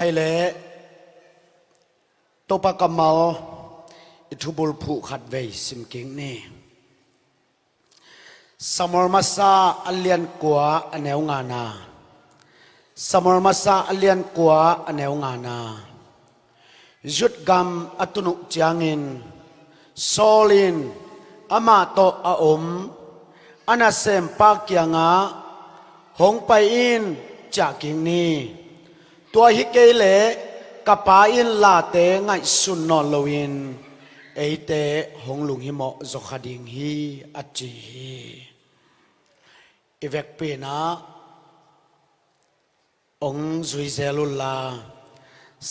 ไอเล่ตัวปากกำมาอิทุบุลผูขัดเวสิมกิงนี่สมรมาซาอัลเลียนกัวอันเนวงานาสมรมาซาอัลเลียนกัวอันเนวงานาจุดกำอัตุนุจางอินโซลินอามาโตอาอมอันเซมปากยังาหงไปอินจากกิงนี่ตัวฮิเกเลกับปาอินลาเตงไงสุนนอลวินเอเตหงลุงฮิโมจกขดิงฮีอัจจีฮีอีเวกเปนะองจุยเซลุลลา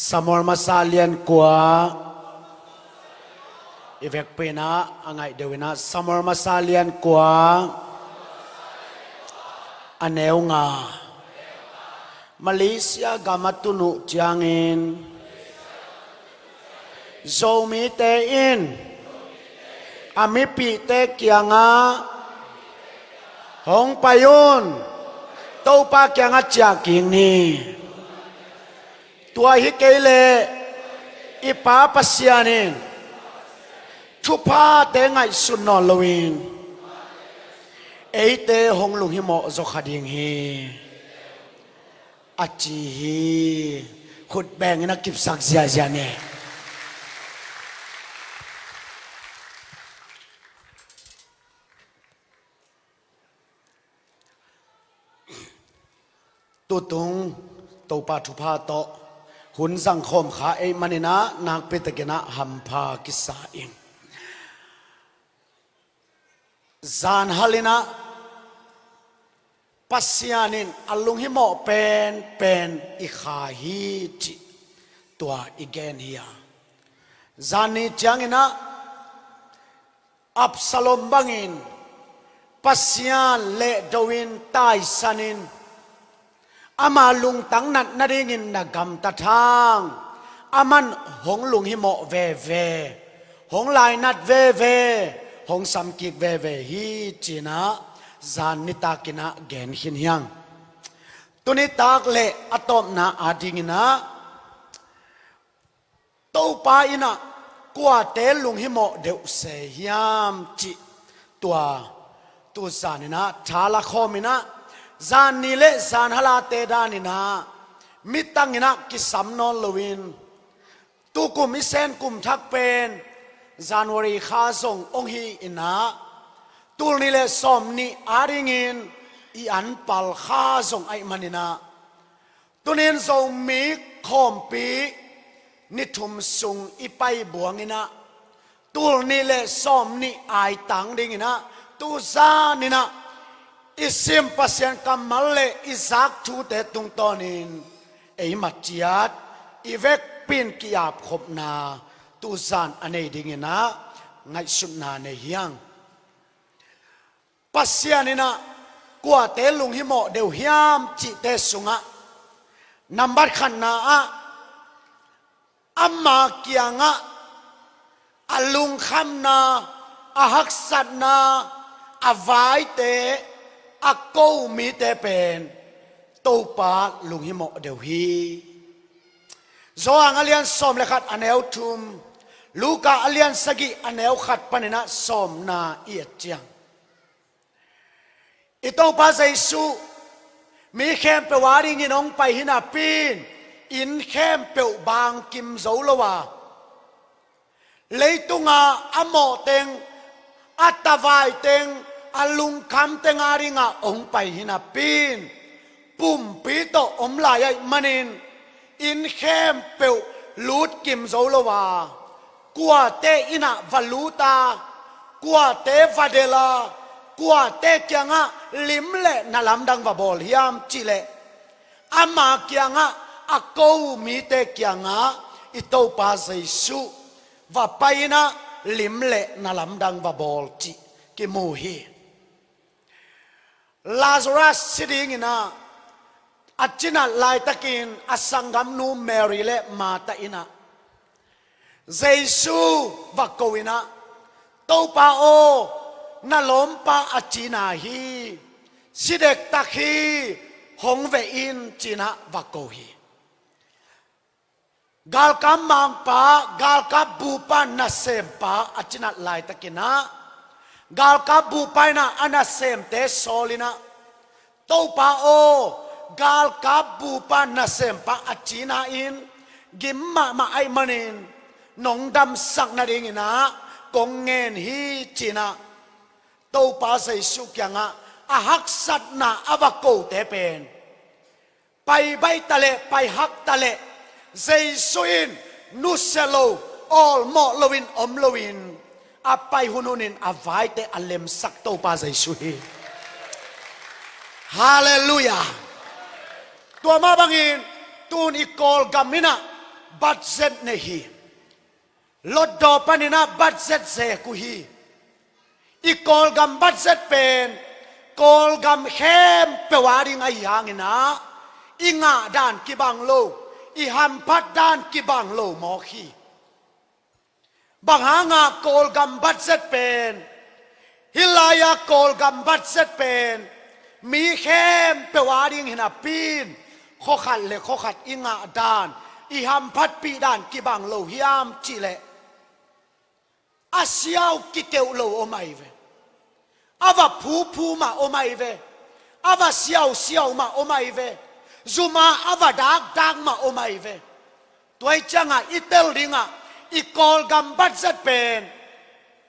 สมรมาซาเลียนกัวอีเวกเปนะอังไงเดวินะสมรมาซาเลียนกัวอันเนวงามาเลเซียกามาตุนุจางอินโซมิเตอินอามิปิเตเกียงาหงปายุนโตปาเกียงาจากกิงนี่ตัวฮิเกเลอีปาปัสยานินชุพาเตงไงสุนนอลวินเอเตหงลุงฮิโมจกขดิงฮีอาจีฮีขุดแบ่งนักกิบสักเสียเสียเนี่ยตุตุงตัวปาทุพาโตหุ่นสังคมขาเอมันนะนักเปตกินะหัมพากิสาอิงจานฮัลินะปัสยานินอลุงฮิโมเป็นอิขาฮีจิตัวอีเกนฮียจานิจังนะอับสลมบังอินปัสยาเลดวินไตสันินอามาลุงตังนัดนาดิงินนักำตะทางอามันหงลุงฮิโมเวหงลายนัดเวหงสัมกิกเวฮีจีนะจานนิตากินะแกนหินยังตุนิตากเลอะตอมนาอาดิงินะตูปาอินะกัวเตลุงฮิโมเดวเซยามจิตัวจานินะชาละคอมินะจานนิเลจานฮลาเตดานินะมิตังอินะกิสัมนอลวินตุกุมิเซนกุมทักเป็นจานวรีคาซงองฮีอินะตูนี่เลสอมนี่อาริงินอีอันปัลข้าส่งไอมันนินะตัวนี้ส่งมีคอมปีนิทุมสุงอีไปบวงินะตูนี่เลสอมนี่ไอตังดิงินะตูซานินะอิซิมปัสยันกัมมัลเลอิซักทูเตตุงตอนินเอมัจยัดอีเวกปินกิยาบขบนาตูซานอันเอดิงินะไงสุนนาเนียงปัสยานินะกัวเตลุงฮิโมเดียวฮิมจิเตสุงะนับบัดขันนาอัมมาเกียงะอลุงคำนาอหักสัตนาอวายเตอโกมีเตเป็นตูปาลุงฮิโมเดียวฮีโซอังอเลียนสมเลขัดอเนวทุมลูกาอเลียนสกิอเนวขัดปนินะสมนาเอียดเจียงอิโตปาเซซูมีเข้มเปวาริงินองไปหินาปีนอินเข้มเปวบางกิมโซลวาเลยตุงาอโมเตงอัตวายเตงอลุงคำเตงอาริงาองไปหินาปีนปุ่มปีโตอมลายมันินอินเข้มเปวลูดกิมโซลวากัวเตอินาวัลูตากัวเตวาเดลากัวเตเกียงะลิมเล่นาลำดังว่าบอลยามจิเลอามาเกียงะอโกมีเตเกียงะอิโตปาเซซูว่าไปนะลิมเล่นาลำดังว่าบอลจิกิมูฮีลาซารัสสิดิงินะอัจจินาลายตะกินอสังกัมนูเมริเลมาตะอินะเซซูว่าโกวินะโตปาโอนาล้มปาอจินาฮีสิเด็กตะคีหงเวอินจีนะวักโกฮี gal kam mang pa gal ka bu pa na sem pa achinat lai takina gal ka bu pa na ana sem te solina to pa o gal ka bu pa na sem pa achina in gimma ma ai manin nong dam sak na ding ina kong ngen hi china to pa sai su kyanga a hak sat na avako te pen pai bai tale pai hak tale Jesuin nuselo all mo lowin om lowin apai hununin avai te alem sak to pa Jesuin hallelujah tua ma bangin tun ikol gamina budget nehi loddo panina budget se kuhi ikol gam budget pen kol gam khem pewaring ayangina inga dan kibang lo iham pat dan kibang lo mo khi bang hanga kol gam budget pen hilaya kol gam budget pen mi khem pewaring hina pin kho khat le kho khat inga dan iham pat pi dan kibang lo hiam chi le asiao kiteu lo o mai ve ava phu ma o mai ve ava siao ma o mai ve zuma ava dag ma o mai ve toy changa itel ringa ikol gam budget pen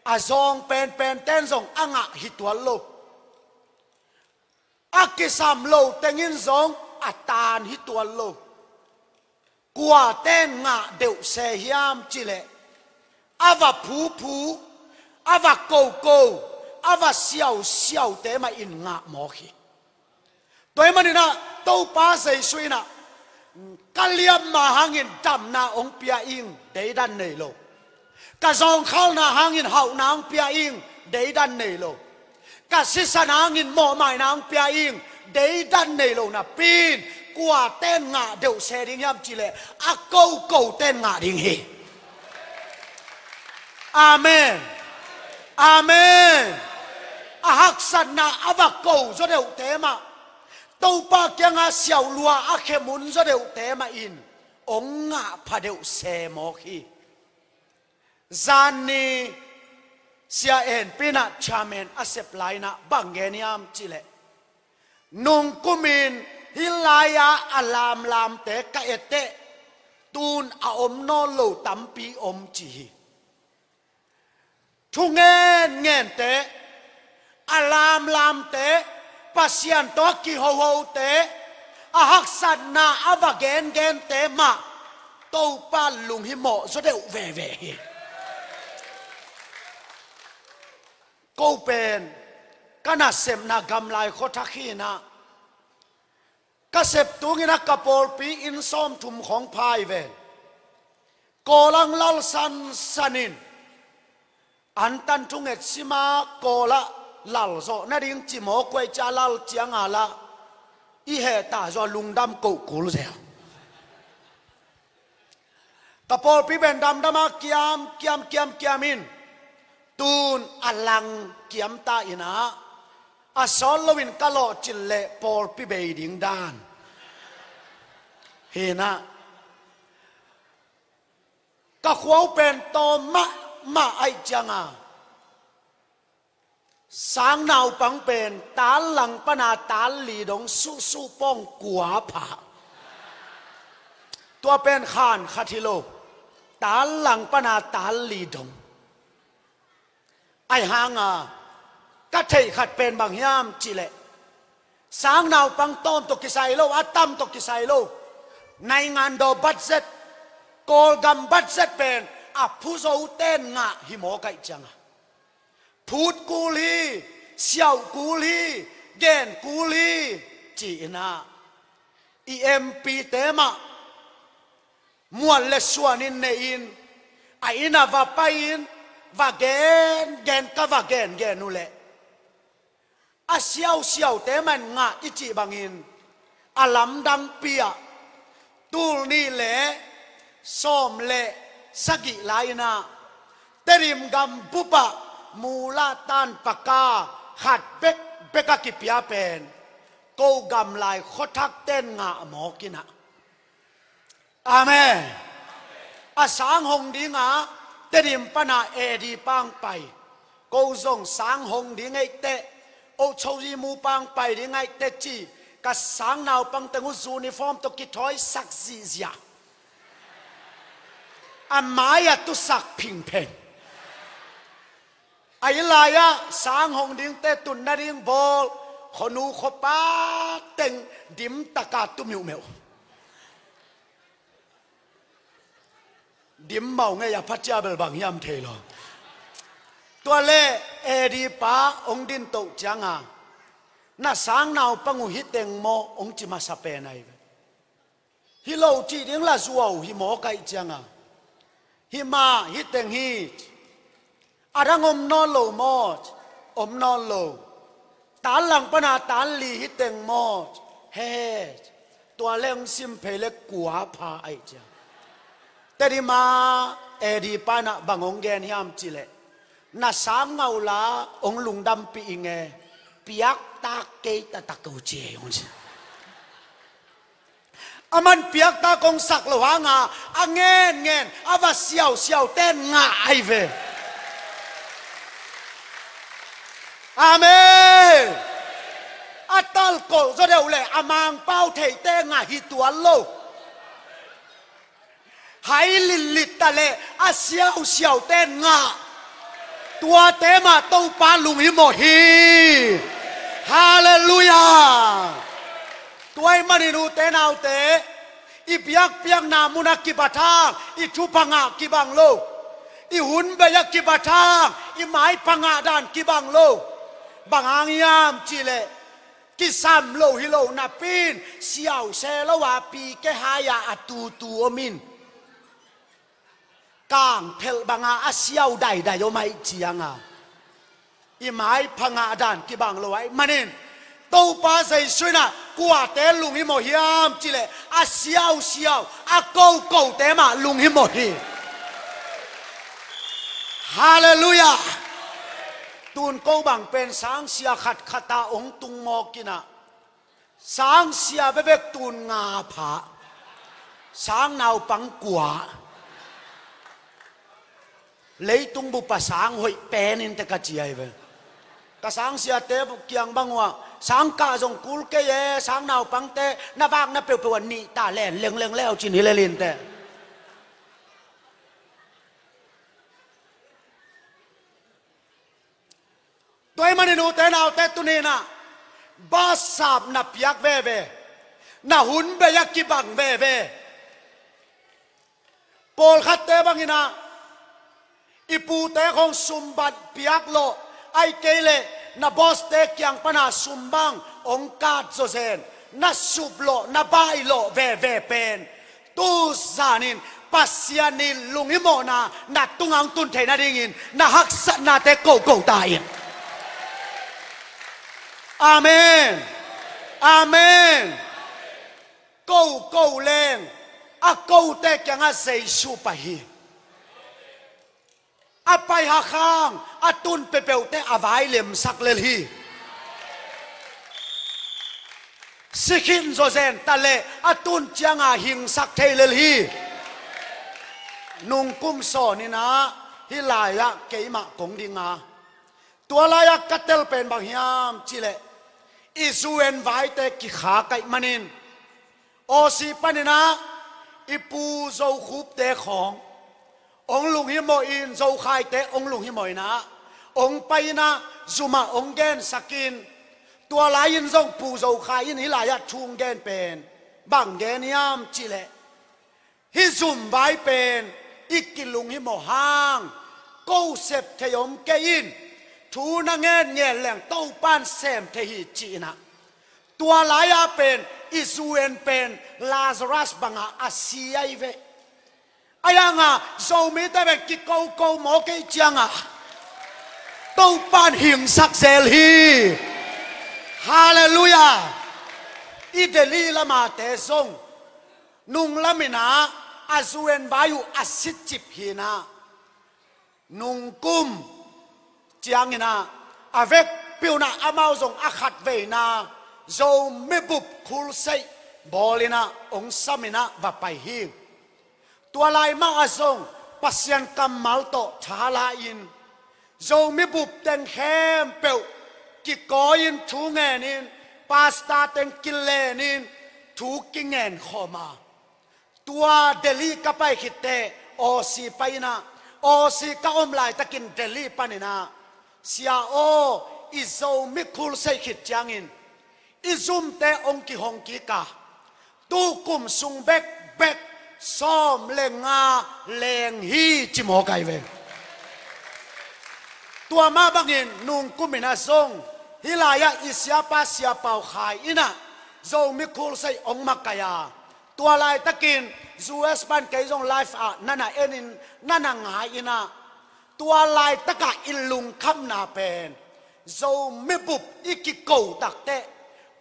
azong pen ten zong anga hitwal lo akisam lo tengin zong atan hitwal lo kwa ten nga deu se hiam chile ava phu ava ko ava siao te ma in nga mo khi toy manina to pa sei suina kaliam ma hangin dam na ong pia ing dei dan nei lo ka zong khal na hangin hau na ong pia ing dei dan nei lo ka sisan hangin mo mai na ong pia ing dei dan nei lo na pin kwa ten nga deu se ding yam chile a ko ten nga ding hi amen amen a hak san na avako zo deu te ma to pa kya nga siao lua a khemun zo deu te ma in ong nga pha deu se mo khi zani sia en pina chamen asep laina bangeniam chile nung kumin hilaya alam lam te ka ete tun a om no lo tampi om chi thungen te alam lam te pasian to ki ho te a hak san na avagen te ma to pa lung hi mo zo deu ve hi ko pen kana sem na gam lai kho thakhi na ka sep tungina kapol pi in som thum khong phai ve kolang lal san sanin an tan thunget sima kola lal zo na ding chi mo kwai cha lal chiang ala i he ta zo lungdam ko kul zeo kapol pi ben dam dama kiam in tun alang kiam ta ina a sol lowin kalo chille pol pi be ding dan hena ka khwau pen to ma ai changa sang nào pang pen tal lang pana tal li dong su pong kwa pha tua pen khan khathilo tal lang pana tal li dong ai hanga ka thei khat pen bang hiam chi le sang nào pang tom to kisai lo atam to kisai lo nai ngan do budget kol gam budget pen a phu zo ten nga hi mo kai changa phut ku li xiao ku li gen ku li chi na emp te ma mual le suanin ne in a ina va pain va gen ka va gen nu le a xiao te man nga ichi bangin alam dang pia tul ni le som le sagi laina terim gam pupa mula tan paka khat beka ki pia pen ko gam lai khothak ten nga mo kina amen อาสางหงดิงาเตดิมปนาเอดีปังไปกูซงสางหงดิงไอเตโอชาวยีมูปังไปดิงไอเตจีกับสางนาวปังเตงูซูนิฟอร์มตกิถอยสักซีเซียอามายตุสักพิงเพนไอ้ลายะสางหงดิงเตตุนนาดิงบอลขนูขปาเต็งดิมตะกาตุมิวเมวดิมเมาไงอย่าพัดเจ้าเบลบางยามเทลอตัวเล่เอดีป้าองดินโตจังอ่ะน่าสางนาวปังหิเต็งโมองจิมาสเปนไอฮิโลจีดิงลาซัวฮิโมไกจังอ่ะฮิมาหิเต็งฮิอารังอมนอนโลมอดอมนอนโลตาหลังปนาตาลีหิเต็งมอดเฮตัวเล่งซิมเพลกัวพาไอจังแต่ดีมาเอดีปานะบางองเกนยามจิเลน่าสามเงาลาองลุงดำปีเงปียกตาเกยตาตะกูเจียงจิอามันปียกตากงสักหลวงอ่ะอ่ะเงินอ่ะว่าเสียวเต้นง่ายเวอาเมนอ่ะตัลโกจะเดี๋ยวเลยอามังเป้าเทเต้ง่ายฮิตัวโลหายลิตะเลอาเสียวเต้นงาตัวเตมาตู้ปานลุงฮิโมฮีฮาเลลูยาตัวไอ้มันนูเตนเอาเตอีเปียกนามุนักกิบะทางอีชุพังะกิบังโลอีหุนเบยกิบะทางอีไม้พังะดานกิบังโลบางอังยามจิเลกิสามโลฮิโลนาปินเสียวเซลวาปีเกหายาอตูอมินกางเพลบังอาเสียวได้โยไม่เจียงอ่ะอีไม้พังอาดานกิบังโลไว้มันนี่ตู้ปลาใส่ช่วยนะกัวเตลุงฮิโมฮิยามจิเลอาเสียวอาโกเตมาลุงฮิโมฮิฮาเลลูยาตูนโกบังเป็นสังเสียขัดขตาองตุงมอกินะสังเสียเบกตูนงาผาสังนาวปังกัวเลยตุงบุปสางหอยแปนินตะกะจีไอเวกะสังเสียเตบุเกียงบังว่าสังกาจงกุลเกยสังนาวปังเตนาบางนาเปียวนี่ตาแลนเล็งแล้วจินฮิเลลินเตตัวไอ้มันนูเตนเอาเตตุนีนะบาสาบนับยักเวนาหุนเบยักกิบังเวปอลขัดเตบังอินะอีปูเตของสุมบัตเปียกโลไอเกเลนาบอสเตกยังปนาสุมบังองกาดโซเซนนาสุบโลนาบายโลเวเป็นตูซานินปัสยานินลุงฮิโมนาตุงังตุนเทนาดิงินนาฮักษนาเตโกตายอาเมนโกเลงอะโกเตกยังอาเซชูไปฮีอาไปหาข้างอาตุนเปเปวเตอาวายเลมสักเลลีสิขินโซเซนตะเลอาตุนจังอาหิงสักเทเลลีนุงกุมโซนี่นะฮิลายะเกยมะกงดิงาตัวลายะกัตเตลเป็นบางยามจิเลอิสุเอนไวเตกิขาไกมันินโอซีปานินะอิปูโซคูบเตขององลุงฮิโมอินโซไคเตองลุงฮิโมยนะองไปนะซุมาองเกนสกินตัวลายินซงปูโซไคยินฮิลายะชุงเกนเป็นบังเกนยามจิเลฮิซุมไว้เป็นอีกิลุงฮิโมฮางกูเซบเทยมเกยินทูนังเงี้ยแหล่งเต้าป้านเซมเทหิจีนะตัวลายาเป็นอิสุเอนเป็นลาซารัสบังอาเซียเวอายังอ่ะโซมิแต่เป็นกิโกหมอเกจังอ่ะเต้าป้านหิงสักเซลฮีฮาเลลูยาอิเดลีละมาเตซงนุงละมินาอาสุเอนบายุอาสิจิบฮีนานุงกุมจียงนะอาเวกปิวนะอามาซงอาขัดเวนะโซไม่บุบคุลเซบอลินะองสามินะว่าไปฮิงตั ตัวลายมาอาทรงปัสยันกำมัลโตชาลาอินโจมิบุบเต็งเข้มเปียวกิกอยินทูเงนินปาสตาเต็งกิเลนินทูกิเงนขอมาตัวเดลีกับไปคิดเตโอซีไปนะโอซีก็อมลายตะกินเดลีปานินะเสียโออิโซมิคุลเซคิดจางอินอิซุมเตองกิฮงกิกาตูกุมซุงเบกเบกซ้อมเลงอาเลงฮีจิมโอไกเวตัวมาบังอินนุงกุมินาซงฮิลายะอิสยาปาเสียเป่าขายอินะโจมิคุลเซองมักกายาตัวลายตะกินจูเอสปันเกยงไลฟ์อ่ะนั่นน่ะเอ็นินนั่นน่ะหายอินะตัวลายตะกะอิลุงคำนาเป็นโจมิบุบอีกิโกตักเต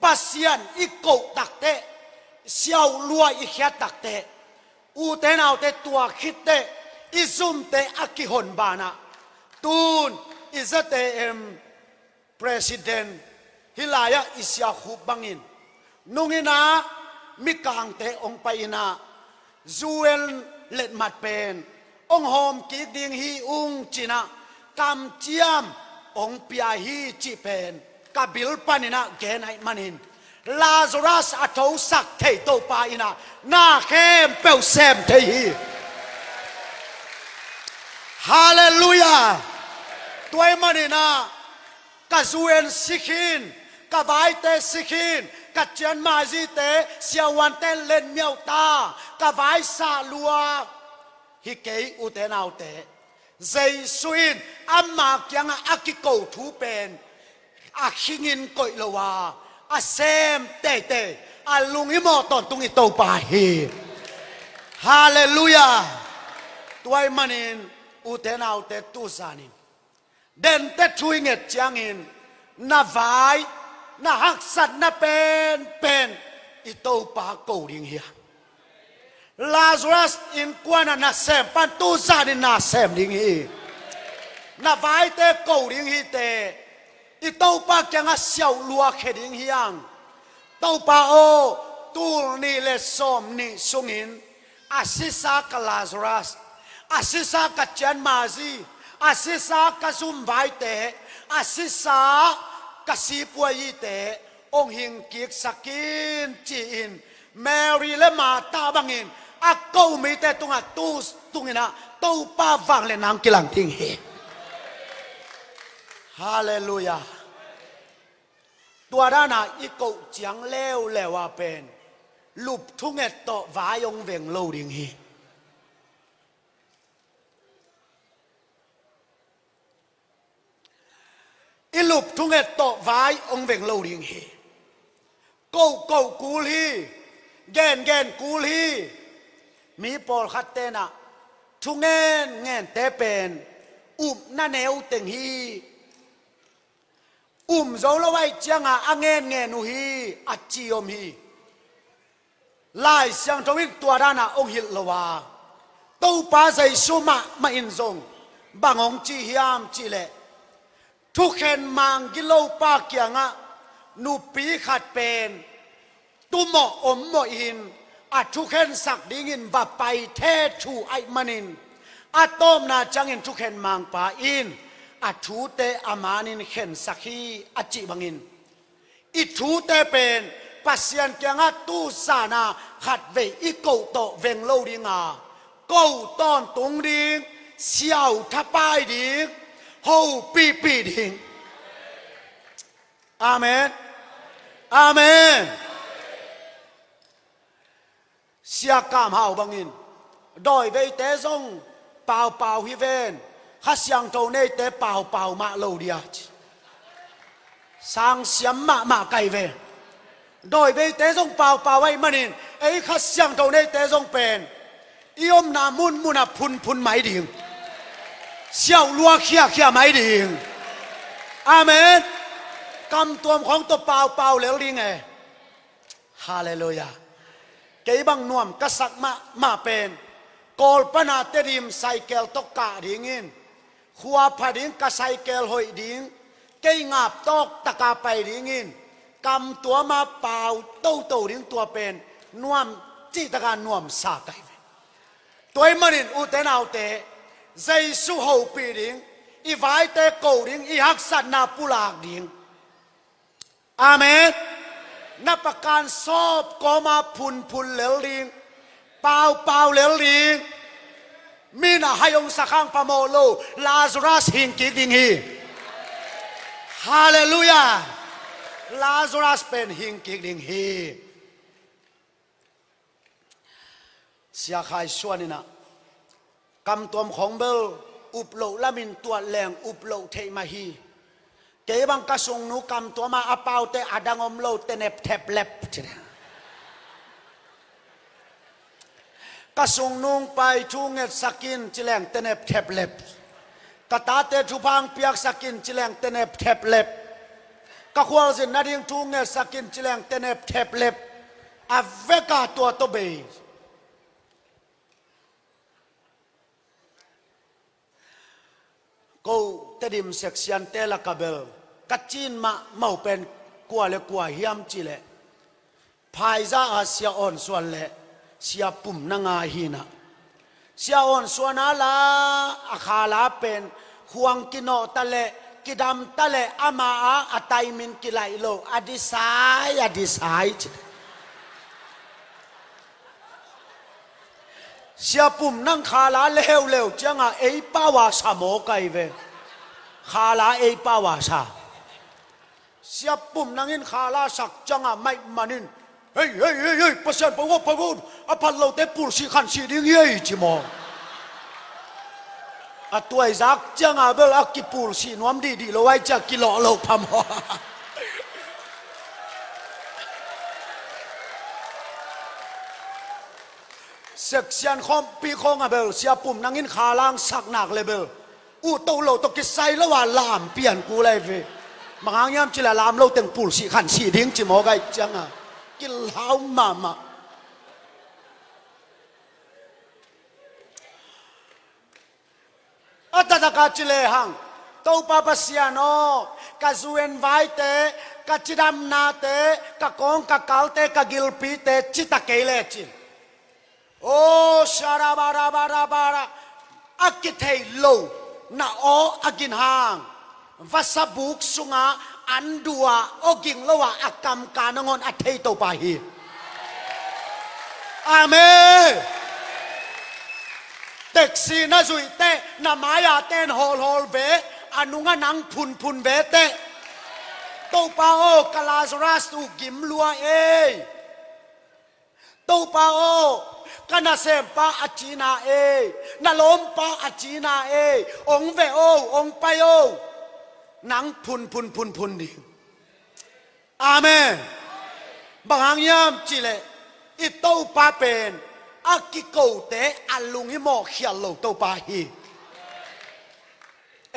ปัสยันอีโกตักเตเสียวลัวอีเขียตักเตอูเตนเอาเตตัวคิดเตอิซุมเตอักิฮอนบานะตูนอิซเตเอ็มpresident ฮิลายะอิสยาคูบังอินนุงินามิกังเตองไปนาจูเอลเล็ดมัดเป็นองโฮมกีดิงฮีอุงจินะกำเจียมองเปียฮีจิเป็นกบิลปานินะเกนไอมันินลาซารัสอัตโตสักเทโตปาอินะนาเข้มเปลเซมเทฮีฮาเลลูยาตัวมันินะกะจูเอลสิกินกะไวเตสิกินกัจจันมาจีเตเสียวันเตเล่นเมียวตากะไว้ซาลัวฮิเกยอุเตนเอาเตเจสุอินอัมมาเกียงอากิโกทูเป็นอาคิงินกอยลวาอาเซมเตเตอาลุงอิโมตอนตุงอิโตปาฮีฮาเลลูยาตัวมันอินอุเตนเอาเตตุสานินเดินเตช่วยเงจจังอินนาไวน่าหักสัตว์น่าเป็นอิโตปาโกดิงเฮียลาซารัสอินกวาน่าเซมปันตูซานิน่าเซมดิงฮีน่าไว้เตโกดิงฮีเตอิโตปาจังอาเสียวลัวเขดิงเฮียงโตปาโอตูนี่เลสอมนี่สุงินอาซิซากลาซารัสอาซิซากเจนมาซีอาซิซากซุมไว้เตอาซิซากสีปวยเตองหิงกิกสกินจีนแมรี่และมาตาบังอินอากูมีแต่ตุงอ่ะตูตุงอินะตูป้าฟังเลยนางกิลังทิ้งเฮฮาเลลูยาตัวด้านน่ะอีกูจังเลวเลวว่าเป็นลุบทุ่งเอตโตวายองเวงโลดิงเฮอิลุบทุ่งเอตโตวายองเวงโลดิงเฮกูกูลีเกนกูลีมีปอลขัดเตนะทุ่งเงินเตเป็นน่าแนวเต็งฮีโจลไว้จังอ่ะเงินอุฮีอัจจิยมฮีลายเสียงทวินตัวด้านะองหิลวาตู้ป้าใจสุมาอินซงบางองจีฮิามจีเลทุกเห็นมังกิโลปาเกียงะนูปีขัดเป็นตุโมอมโมอินอาทุกเห็นสักดิ้งินบาไปเทชูไอมันินอาตอมนาจังอินทุกเห็นมังปาอินอาทูเตอามานินเห็นสักฮีอาจิบังอินอิทูเตเป็นปัสยันเกียงะตูสานาขัดเวอีโกโตเวงโลดิงาโกตอนตรงดิงเสียวทับปายดิงโฮปีดิงอาเมนอาเมนเสียกามหาวบังอินดอยเวเตซงเปล่าฮิเวนข้าเสียงโตเนเตเปล่ามาโลเดียสังเสียมมาไกเวโดยเวเตซงเปล่าไว้มันินไอ้ข้าเสียงโตเนเตซงเป็นอิอมนามุนพุนไหมดิ่งเสียวลัวเขียไหมดิ่งอาเมนกำตัวของตัวเปล่าแล้วดิ่งไงฮาเลลูยาเกยบังนวมกษักมาเป็นกอลปนาเตริมไซเกลตกกะดิ่งินขัวผดิ่งกะไซเกลหอยดิ่งเกยงาบตอกตะกาไปดิ่งินกำตัวมาเปล่าโตดิ่งตัวเป็นนวมจีตะการนวมสาไกต ตัวมันอินอุเตนเอาเตใจสู้หูปีดิงอีไว้เตโกดิงอีฮักสัตนาปุลากดิงอาเมนนับประการสอบก็มาพุนเหลวดิงเปล่าเหลวดิงมีน่ะให้องสักข้างพะโมโลลาซารัสหิงกิดิงฮีฮาเลลูยาลาซารัสเป็นหิงกิดิงฮีเสียขายส่วนนี่นะกำตัวของเบลอุปโลละมินตัวแรงอุปโลเทมาฮีเก็บังกระสงนูกำตัวมาอาเปาเตอดังอมโลเตเนบแทบเล็บกระสงนุงไปชูเงตสกินจิแรงเตเนบแทบเล็บกระตาเตชูพังเปียกสกินจิแรงเตเนบแทบเล็บกระควาสินนาดิงชูเงตสกินจิแรงเตเนบแทบเล็บอาเวกาตัวโตเบกูเตดิมเซ็กชันเตละกาเบลกัจจินมาเมาเป็นกลัวเลยกลัวเฮียมจิเลภายซาอาเซียอ่อนส่วนเลเสียปุ่มนางาฮีนะเสียอ่อนส่วนนั้นละอาคาลาเป็นห่วงกินโนตะเลกิดำตะเลอามาอาตัยมินกิไลโลอดิสายเสียปุ่มนั่งคาลาเร็วจังอ่ะเอป้าวาสามโอไกเวคาลาเอป้าวาสาเสียปุ่มนั่งอินคาลาสักจังอ่ะไม่มานินเฮ้ยประเสริฐปะวะอภัลโลเตปูสิขันสิดิ้งเย่จิมออะตัวไอ้ซักจังอ่ะเบลอักกิปูสินวมดีเราไว้จะกิโลโลพามอเซ็กชันคอมปีคองอะเบลเสียปุ่มนั่งอินขาล่างสักหนักเลยเบลอู้โตโลตกิไซแล้วว่าลามเปลี่ยนกูเลยเวบางอย่างจิละลามเราเต็งปูสิขันสิดิ้งจิมอไกจังอ่ะกินเหล้ามาอัตตะกาจิเลหังโตปาปัสยาโนกาซูเอนไวเตกาจิดามนาเตกากงกากาลเตกากิลปีเตจิตะเกเลจิโอชาราบาราอากิเทโลนาโออากินหังวัสบุกสุงาอันดัวโอกิงละว่าอากรรมการงอนอัตเทโตปาฮีอาเมนเต็กซีน่าสุยเตนามายาเตนฮอลเวอนุงานังพุนเวเตโตปาโอกาลาสรัสตุกิมลัวเอโตปาโอกันนาเซมปาอาจีนาเอนาลมปาอาจีนาเอองเวโอองไปโอนังพุนดิอาเมนบางยามจิเลอิโตปาเป็นอากิโกเตอัลลุงฮิโมเขียลโลโตปาฮี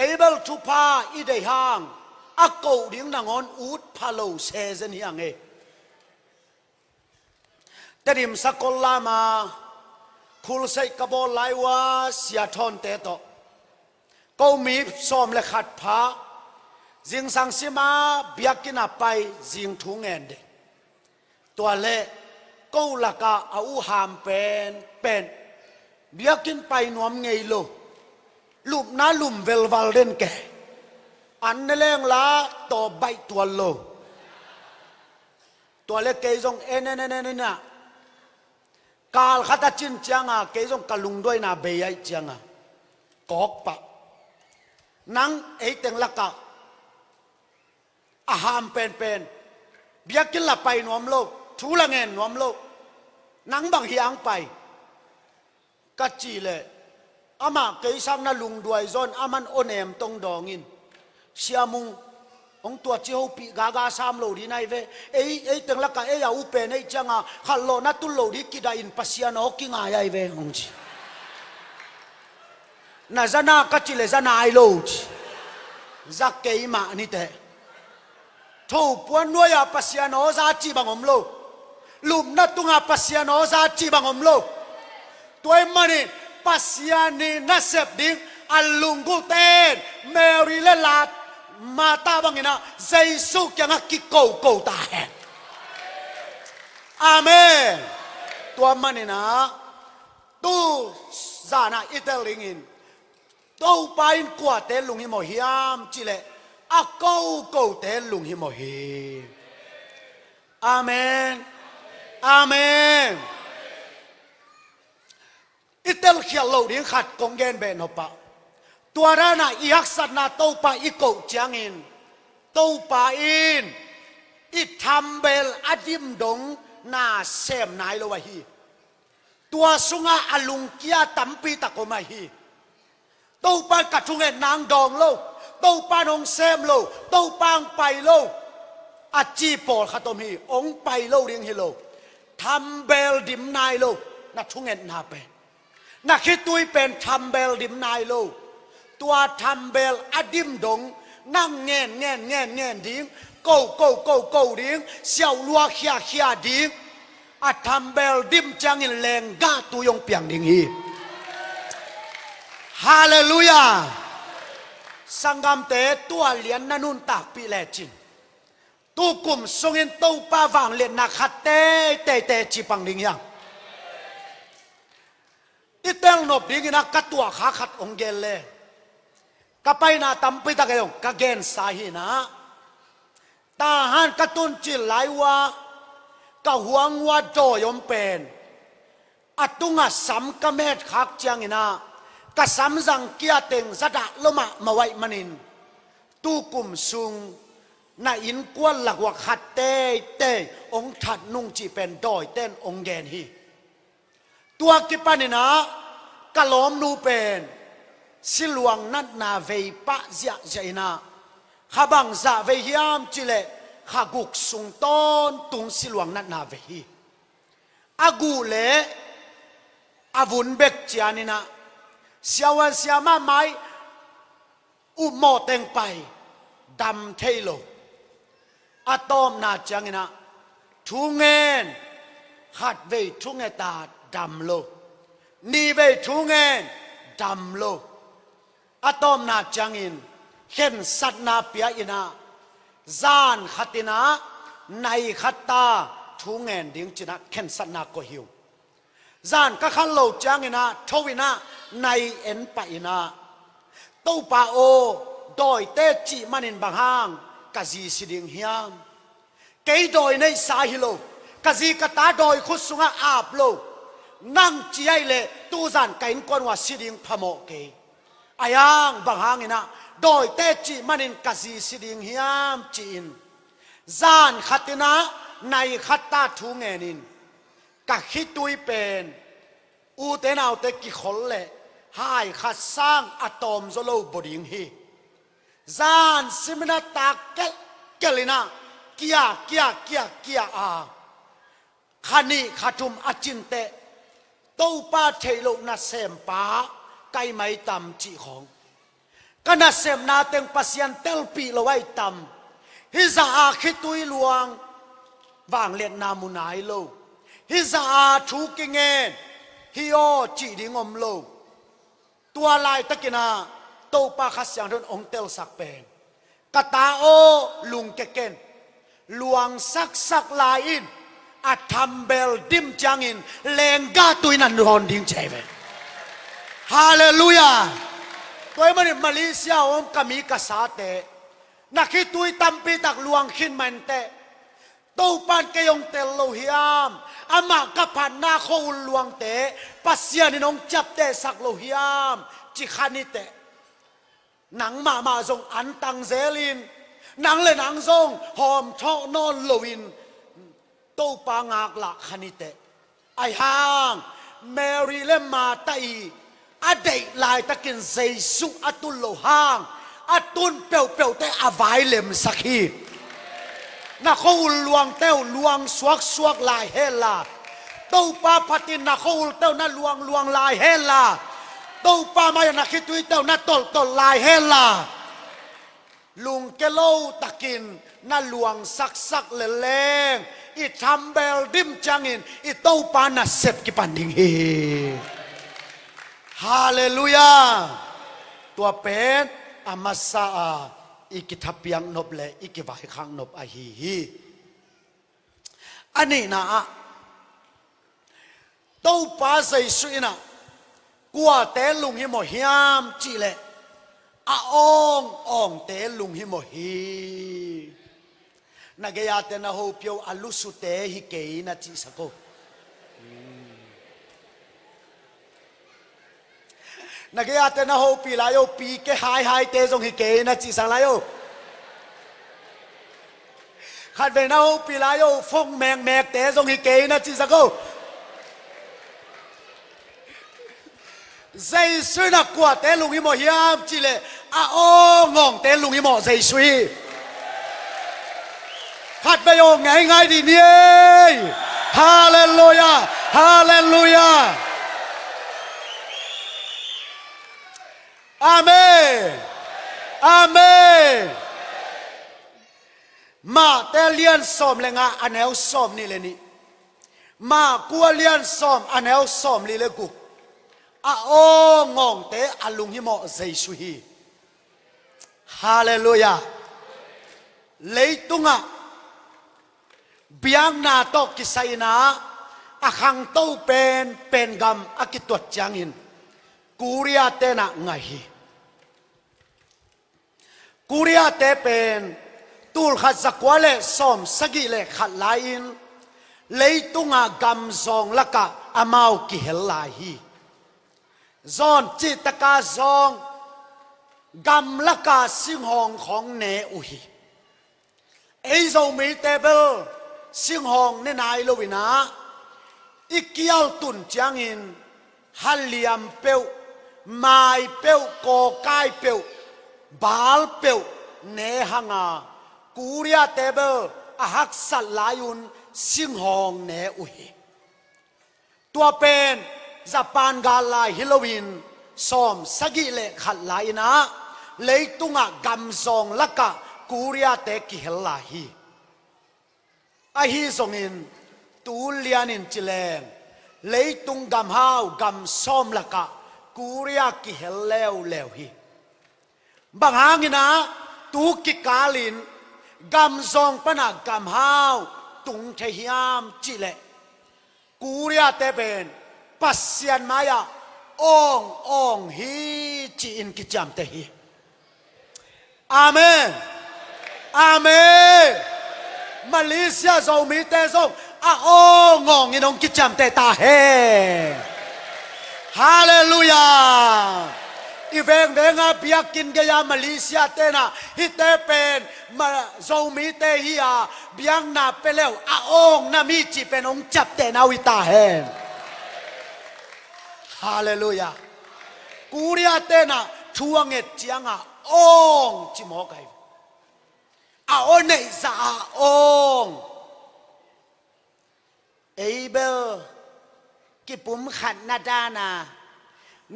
able to pa i de hang a ko ding nang on ut phalo se zen hiang e tadim sakolla ma khul sai kabol lai wa sia thon te to ko mi som le khat pha jing sang sima biakina pai jing thung en de to le ko la ka au ham pen biakin pai nuam ngei loลุมน้าลุมเวลวัลเดนแกอันนั่นเองละตัวใบตัวโลตัวเล็กเกยจงเอ็นน่ะกาลขัดจินจังอ่ะเกยจงกะลุงด้วยน่ะเบียจังอ่ะกอกปะนังเอเต็งละกะอาหามเป็นเบียกินละไปนวมโลกทูละเงินนวมโลกนังบางเฮียงไปกัจจีเลยอามาเกยสังน่ะลุงด้วยจนอามันโอเนมตรงดองอินเสียมุงองตัวเจ้าปีกาสามโลดีนายเวเอ้ตึงละกะยาอุเปนไอจังอ่ะขัลโลนัตุโลดีกิดาอินปัสยานอกิงายไอเวองจีน่าจะน่ากัจจิเลจะน่าไอโลจีจักเกยมานี่เตะทูปวนนัวยาปัสยานอซาจีบังอมโลลุมนัตุงาปัสยานอซาจีบังอมโลตัวมันนี่pasiani nasib ding alunggu ten Mary le lat mata bangina Yesus yang akikau tahen amen tua manina tu zana itelingin tu pain kwa te lung hi mo hiam chile a câu te lung hi mo hi amen amen itel khia lo ding khat kong gen ben hopa tua ra na i hak sat na to pa i ko chang in to pa in i tham bel adim dong na sem nai lo wa hi tua sunga alung kia tampi ta ko mai hi to pa ka chung e nang dong lo to pa nong sem lo to pang pai lo a chi pol khatom hi ong pai lo ding hi lo tham bel dim nai lo na chung e na pe na khi tui pen tham bel dim nai lo tua tham bel adim dong nang ngen ding câu ding xiao lua khia ding a tham bel dim chang in leng ga tu yong piang ding hi hallelujah sangam te tua lian nanun tak pi le chin tu kum song in to pa wang le na khat te chi pang ding yang itel nop ding ina katua kha khat ong gel le kapai na tampi ta kayong kagen sahi na tahan katun chil laiwa ka huang wa do yom pen atunga sam kamet khak chang ina ka sam jang kia teng zada loma mawai manin tu kum sung na in kwal lakwa khat te ong that nung chi pen doi ten ong gen hi tua ki panina kalom nu pen siluang nat na vei pa zia zaina khabang za ve hiam chile khaguk sung ton tung siluang nat na ve hi agu le avun bek chianina siawan siama mai u mo teng pai dam thailo atom na changina thungen khat ve thungeta dam lo ni ve thungen dam lo atom na changin khen sat na pia ina zan khatina nai khata thungen ding china khen sat na ko hiu zan ka khan lo changina thowina nai en pa ina to pa o doi te chi manin bang hang kazi siding hiam kei doi nei sa hi lo kazi kata doi khusunga ap lo nang chi ai le tu zan kain kon wa siding phamo ke ayang bang hang ina doi te chi manin kazi siding hiam chin zan khatina nai khata thu ngenin ka khitui pen u te naw te ki khol le hai khat sang atom zolo boding hi zan simna ta kelina kia a khani khatum achinte to pa thailo na sem pa kai mai tam chi khong kana sem na teng pasian tel pi lo wai tam hi za a khitui luang wang let na munai lo hi za a thu kingen hi o chi ding om lo tua lai takina to pa khasyang don ong tel sak pen kata o lung keken luang sak lai in a thambel dim changin lenga tuinan ron ding cheve hallelujah toy mani Malaysia om kami kasate nakitui tampi tak luang khin man te to pan kayong tel lo hiam ama kapan na kho luang te pasian inong chap te sak lo hiam chi khani te nang ma zong an tang zelin nang le nang zong hom tho non loin to pa ngak la khani te ai hang Mary le ma tai adei lai takin Jesu atul lo hang atun peu te avai lem sakhi na khol luang teu luang suak lai hela to pa phatin na khol teu na luang lai hela to pa mai na khitui teu na tol lai hela lung kelo takin na luang sak le leng i thambel dim changin i to pa na sep ki panding hi hallelujah tua pen amasa ikithapiang nop le ikivai khang nop a hi ani na to pa sai suina กัวเตลุงฮิโมฮิมจีเลอาองเตลุงฮิโมฮีนักยาเตนะฮูเปียวอัลุสุเตฮิเกยนะจีสกุนักยาเตนะฮูปีลายโอปีเกหายเตจงฮิเกยนะจีสังลายโอขัดเวนะฮูปีลายโอฟงแมงเตจงฮิเกยนะจีสกุใจสุนักกว่าเตลุงฮิโมฮิมจีเลอาองงเตลุงฮิโมใจสุยขัดไปโยง่ายดีเนี่ยฮาเลลูยาฮาเลลูยาอาเมนอาเมนมาเตเลียนสอมเลงาอันเอลสอมนี่เลยนี่มากัวเลียนสอมอันเอลสอมลีเลกุอาโองงเตอลุงฮิโมใจสุยฮาเลลูยาเลยตุงะเบียงนาโตกิไซนาอาคังโตเป็นกำอากิตวดจังอินกูเรียเตนะไงกูเรียเตเป็นตูลขัดสักวะเลสอมสกิเลขัดลายินเลยตุงะกำซองละกะอามาวกิเฮลลาฮีซอนจิตกาซองกำละกาสิงหองของเนอุฮีไอโซมีเตเบลสิงหองเนนายโลวินาอีกยาลตุนจางอินฮัลลิอัมเปียวไม้เปียวโกไกเปียวบาลเปียวเนหังากูเรียเตเบลอาฮักสัลลายุนสิงหองเนอุฮีตัวเป็นจะปานกาลาฮิโลวินสอมสกิเลขัดลายนะเลยตุงะกำซองละกะกูเรียเตกิเฮลลาฮีอาฮีส่งอินตูเลียนินจิเลงเลยตุงกำฮาวกำซอมละกะกูเรียกิเฮลเลวฮีบางหางนะตูกิกาลินกำซองปนักกำฮาวตุงเทียมจิเลกูเรียเตเป็นปัสยันมายาองฮีจีอินกิจามเตฮีอาเมนอาเมนมาเลเซียเรามีเตส่งงงอินองกิจามเตตาเฮฮาเลลูยาอีเวงงาเปียกินกยามาเลเซียเตนะฮิเตเป็นมาเรามีเตฮีอาเบียงนาเปเลวองนามีจีเป็นองจับเตนาวิตาเฮฮาเลลูยากูเรียเตนะช่วงเอ็ดเจียงองจิมอไกองเนซาองเอเบลกิปุ่มขัดนาดานา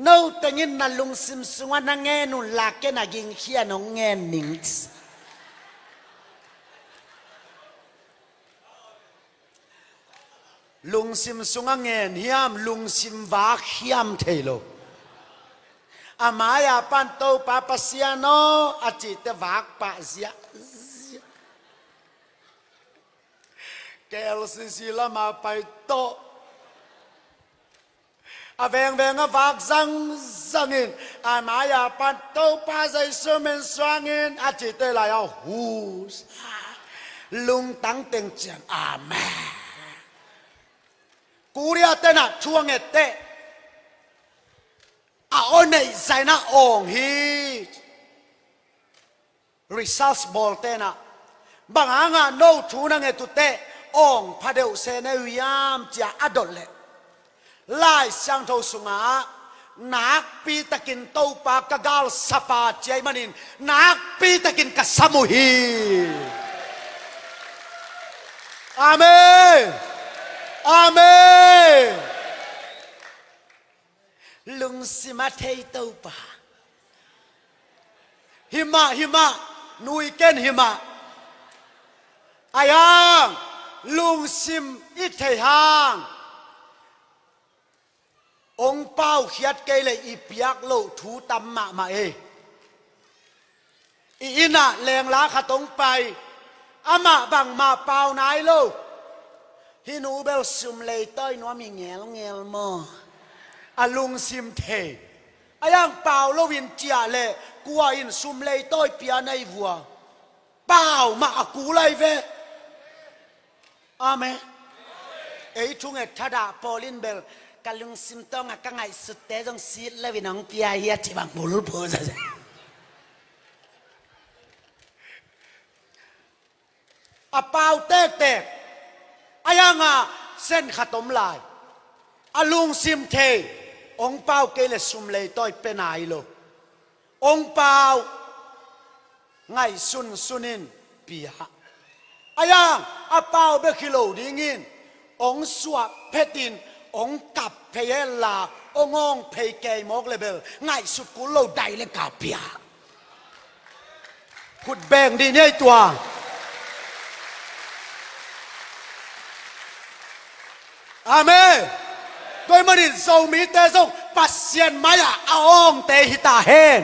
โน้ตงินนัลุงซิมสวนังเงนุลากเกนักิงเขียนงเงนิงส์ลุงซิมสุงเงินเฮียมลุงซิมวาเฮียมเทโลอามายาปันโตปาปัสยาโนอาจิตวากปะเสียแกลสิละมาไปโตอาเวงวากซังอินอามายาปันโตปาใจสมินสวางอินอาจิตลายเอาหูลุงตั้งเต็งเจียงอาเมกูเรียเตนะช่วงเตะอนในใจนะองฮีริซัสบอลเตนะบางงานโนชูนังตุเตองพาเดวเซเนวิยามจะอดเลไล่ช่างโทสุงานักปีตะกินโตปากกาลสปาเจมันินนักปีตะกินกัสมุฮีอาเมนอาเมนลุงสิมาเทยเต้าป่าหิมะนุยเกนหิมะอายังลุงซิมอิทยางองเป้าเขียดเกลอีเปียกโลทูตัมมาเออีน่ะแรงล้าขะตงไปอามาบังมาเป้านายโลฮินูเบลซุมเลยต้อยนัวมีเงลมอ อาลุงซิมเทอายังเปล่าโลวินเจียเลกัวอินซุมเลยต้อยเปียในวัวเปล่ามาอากูเลยเวอาเมเอ้ชุงเอทัดาปอลินเบลกาลุงซิมต้องกังไงสุดแต่ต้องซีดเลวินังเปียเฮียที่บางบุรุษพูดซะอาเปล่าเตะเตะอายังอ่ะเส้นขตมลายอาลุงซิมเทองเปล่าเกลสุมเลยต้อยเป็นไงโลองเปล่าไงซุนินเปียอายังอาเปล่าเบคิโลดิ้งินองสวบเพตินองกับเพยลาองงเพยเกยมอกเลเบลไงสุดกุโลได้เลยกาเปียขุดแบ่งดีเนี่ยตัวอาเมนโดยมันโซมีเตซงปัสเซียนมายาอาองเตหิตาเฮน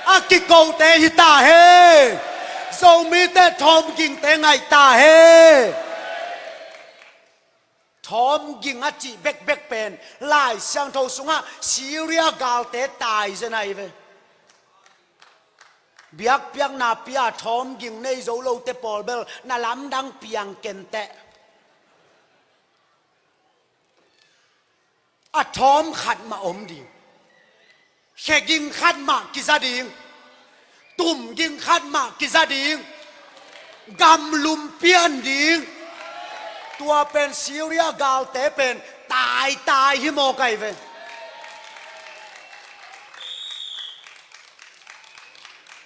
อากิโกเตหิตาเฮโซมีเตทอมกิงเตไงตาเฮทอมกิงอาจิเบกเป็นลายเสียงโทสุงะซีเรียกาลเตตายจะไหนเวเบียกเปียงนาเปียทอมกิงในโซโลเตปอลเบลนาลำดังเปียงเกนเตอะทอมขัดมาอมดิงเขยิงขัดมากิซาดิงตุ่มยิงขัดมากิซาดิงกำลุมเปียนดิงตัวเป็นซีเรียกาลเตเป็นตายฮิโมไกเว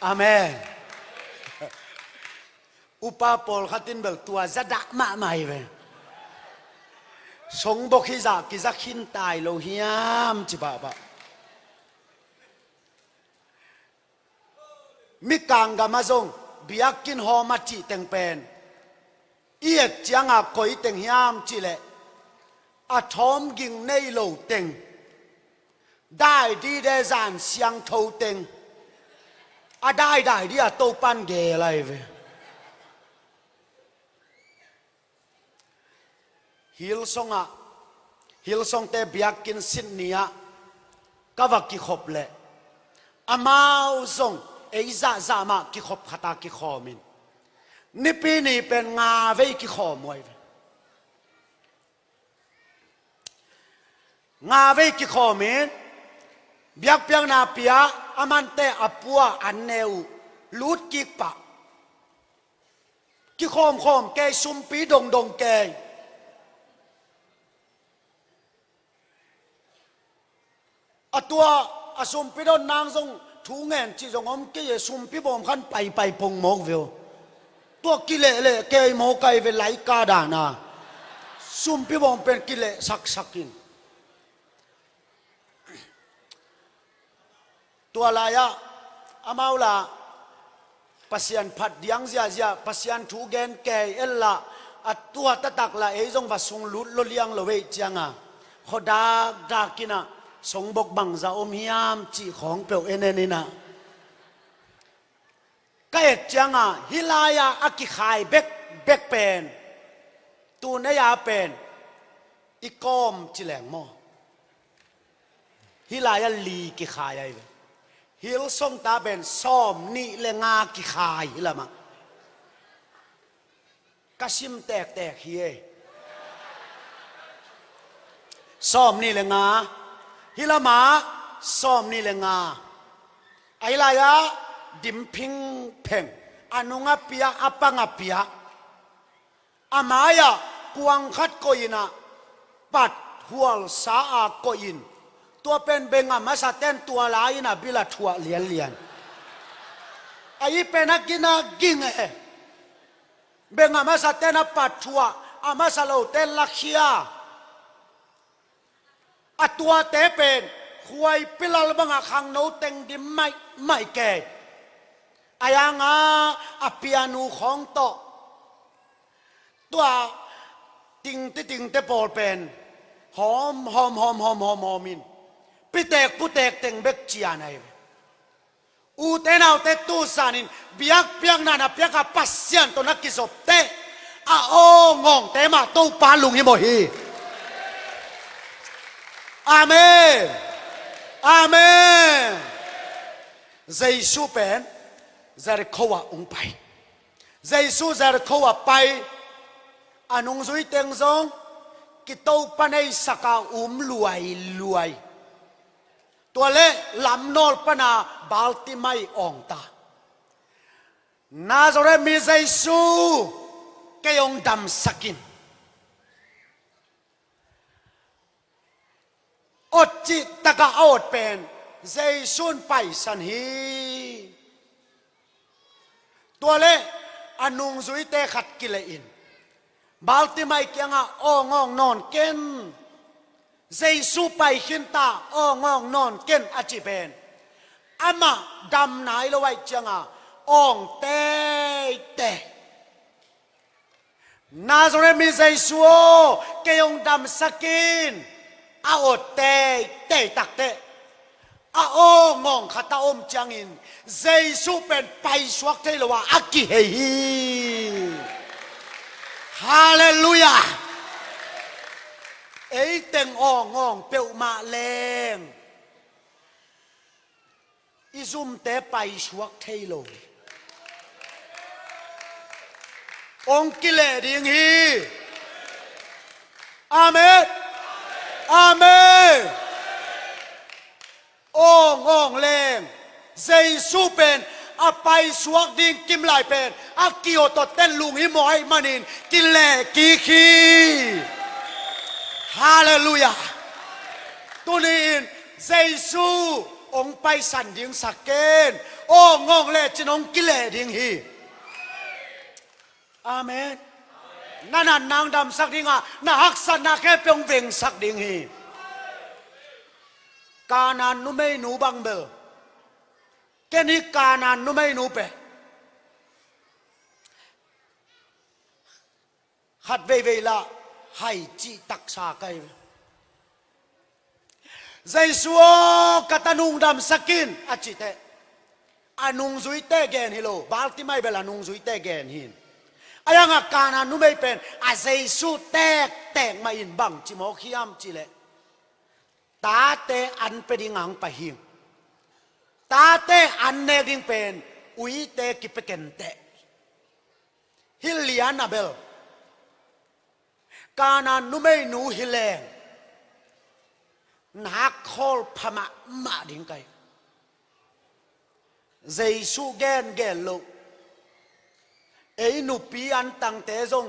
อาเมนอุปาปอลขัดินเบลตัวจะดักมาไม่เวสงบกิจกิจขินตายโลหิยามจิบะบะมิกังกามาซงบิยักกินหอมาจิเต็งเป็นเอียดจังอาคอยเต็งหิยามจิเลอาทอมกิงในโลเต็งได้ดีเดจานเสียงโทเต็งอาได้ดีอาโตปันเกอะไรเวฮิลซงเตเบียกินสินเนียก็ว่ากิขบเละอามาซงเอซ่ามากิขบขตากิขอมินนี่ปีนี้เป็นงาเวกิขอมวยงาเวกิขอมินเบียกเปียงนาเปียอามันเตอปัวอันเนวลูดกิปะกิขอมแกซุมปีดงแกตัวอาสุมพิโดนนางทรงทูเงินจีจงอมกี้สุมพิบอมขันไปพงมกวิวตัวกิเลเล่เกยมกไกเวไลกาดานาสุมพิบอมเป็นกิเลสักกินตัวลายะอามาลาปัสยันพัดยังเสียปัสยันทูเงินเกยเอลละตัวตะตักละเอจงวัสุงลุดลเลียงละเวจังขดากินะสงบกบังจะอมหิยามจีของเปลวเอเนนี่นะก็เอ็ดจังฮิลายาอักิขายเบกเป็นตูนยาเป็นอีกอมจิแหลงโมฮิลายาลีกิขายไอ้ฮิลส่งตาเป็นซ้อมนี่เลงากิขายละมั้งกระชิมแตกเฮียซ้อมนี่เลงาฮิลามาซ้อมนี่เลงาไอลายะดิมพิงเพ่งอนุงเปียอปังเปียอามายะกวงขัดโกยินะปัดหัวสาอาโกยินตัวเป็นเบงามาสเตนตัวลายนะบิลาทัวเลียนไอเป็นนักกินากิงเบงามาสเตนปัดทัวอามาสโลเตนลักเชียตัวเตเป็นควยพิลาลบังขังโนเต็งดิไม่แก่อายังอาเปียนูของโตตัวติงเตปอลเป็นหอมมินปิเตกปุเตกเต็งเบกจียนไออูเตนเอาเตตูสานินเบียกเปียงนานาเปียกกับปัสเซียนตัวนักกิศเตโองงเตมาตู้ปานลุงฮิโมฮี อาเมนอาเมนเยซูเป็นจะได้เข้าว่าองค์ไปเยซูจะได้เข้าว่าไปอนุสุยเต็งซงกิโตปนัยสการวยตัวเล่ลำโนลปนาบาลติไม่องตานาซาเรมีเยซูเกยองดำสกินอดจิตตะกะอดเป็นเยซูไปสันฮีตัวเล่อนุสุยเตขัดกิเลอินบาลติไม่เกียงอ่ะงองนอนเก่นเยซูไปขินตางองนอนเก่นอจิเป็นอามาดำไหนละไว้จังอ่ะเตนาซาเรมีเยซูเกยองดำสกินอดเตตักเตงองขัตอมจังอินเยซูเป็นไปสวกเทลว่าอักกิเฮฮีฮาเลลูยาเต็งงองเปียวมาเลงอิซุมเตไปสวกเทโลองกิเลดิงฮีอาเมนอาเมนงองเลงเยซูเป็นไปสวกดิ่งกิมลายเป็นกิโอตเต้นลุงหิมอยมันินกิเลกีคีฮาเลลูยาตัวนี้เยซูองไปสันดิ่งสักเกนงองเลจินองกิเลดิ่งฮีอาเมนนั่นนางดำสักดิ่งน่าฮักสันน่าแค่เพียงเวงสักดิ่งฮีกานันนุไม่หนูบังเบลแค่นี้กานันนุไม่หนูเปขัดเวลาให้จีตักษาไกใจสัวกตันุงดำสกินอาจิเตอนุงซุยเตแกนฮิโลบาลติไม่เบลอนุงซุยเตแกนหินอายังกานันนุไม่เป็นใจสัวแตกมาอินบังจิโมขียมจิเลตาเตอันเป็นงังไปหิงตาเตอันเนดิงเป็นอุยเตกิเปกันเตฮิลยานาเบลกานันนุไม่หนูฮิเลงนักคอลพม่ามาดิงไกเยซูแกนโลนุปีอันตั้งเตจง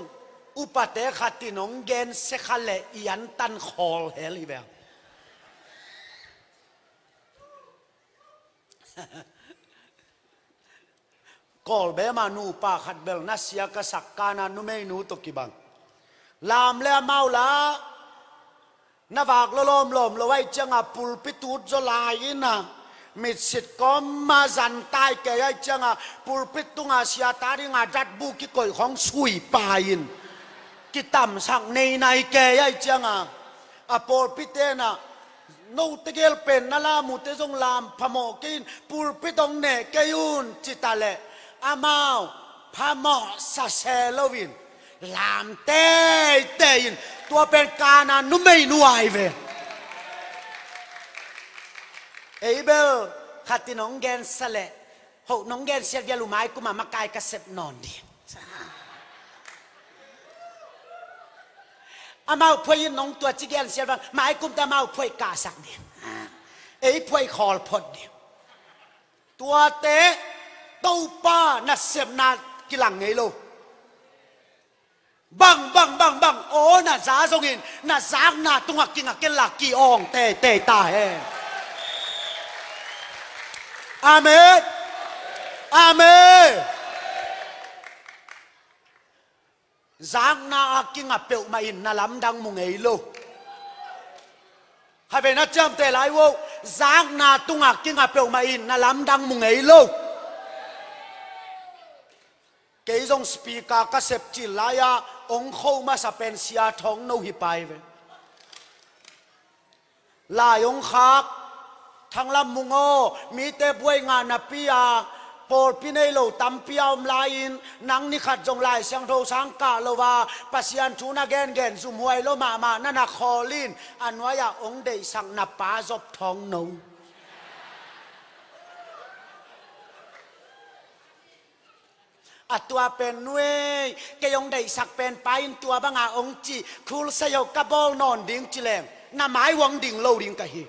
อุปเตขัดตินองแกนเสขเลยันตันคอลเฮลิเบลกอลเบมานูปาขัดเบลนัสยากสักกานานุไม่นูตกิบังลามเลมาละนวากลมละไว้จังปุลปิตูจลายนะมิดสิทธิ์ก็มาจันตายแก่จังปุลปิตุงอาเซียตาดิงาจัดบุกิกอยของสุยปายินกิตามสักในแก่จังปุลปิเตนะนูตเกลเป็นนาลามุเตจงลามพโมกินปุลปิตงเนกยุนจิตาเลอามาวพโมซาเซลวินลามเตยินตัวเป็นกานานุไม่นัวไอเวเบลขัดที่น้องแกนสละน้องแกนเสียกยาลุไม้กูมากายกระเสบนอนดีอามาพวยน้องตัวจิแกนเสียบังไม้กุมแต่มาพวยกาสักเดียวพวยคอลพดเดียวตัวเตะตู้ป้านัดเสียบนากิลังไงลูบังโอ้น่าจ้าทรงอินน่าจ้าน่าตุงกิงกินหลักกี่องเตะตาเฮอาเมนอาเมนจางน่ากิงเปียวมาอินน่าล้ำดังมุงไงลูให้เป็นนัดจำเตะไรวะจางน่าตุงกิงเปียวมาอินน่าล้ำดังมุงไงลูเกี่ยงสปีกากระเสบจิลายาองค์เข้ามาสเปนเซียทองโนหิไปเวลายองคักทางลำมุงโอมีเตบวยงานนปียาป ปอลปีในโลตัมพิอมลายินนังนิขัดจงลายเสียงโทสังกาโลวาปัสยันชูนาเกนเกนซุมหวยโลมานั่นนักคอลินอันว่ายาองเดสังนับป้าจบทองนงอัตัวเป็นเว้ยแกยงได้สักเป็นไปอินตัวบังอาองจีคูลสยกระบอลนอนดิ่งจิเลงน้ำไม้วังดิ่งโลดิ่งกะฮี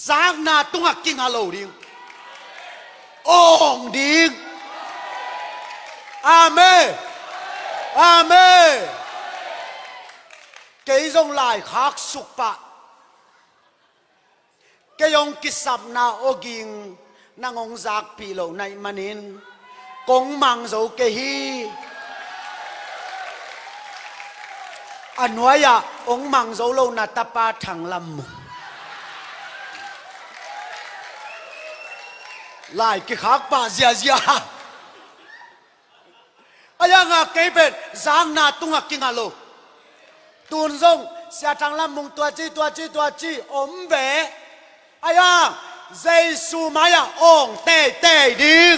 จางนาตุงกิงฮัลโหลดิ่งองดิ่งอาเมอาเมแกยงลายคักสุกปะแกยงกิสับนาโอกิงนางองจากปีโลในมันินกงมังโจเกฮีอันวายะองมังโจโลนาตาปาทังลำมุลายกิขักปาเจียอายังอ่ะเกเป็นจางนาตุงกิงฮัลโหลตุนซงเสียทังลำมุงตัวจีอมเบอายังเจสุมายาองเตดิ่ง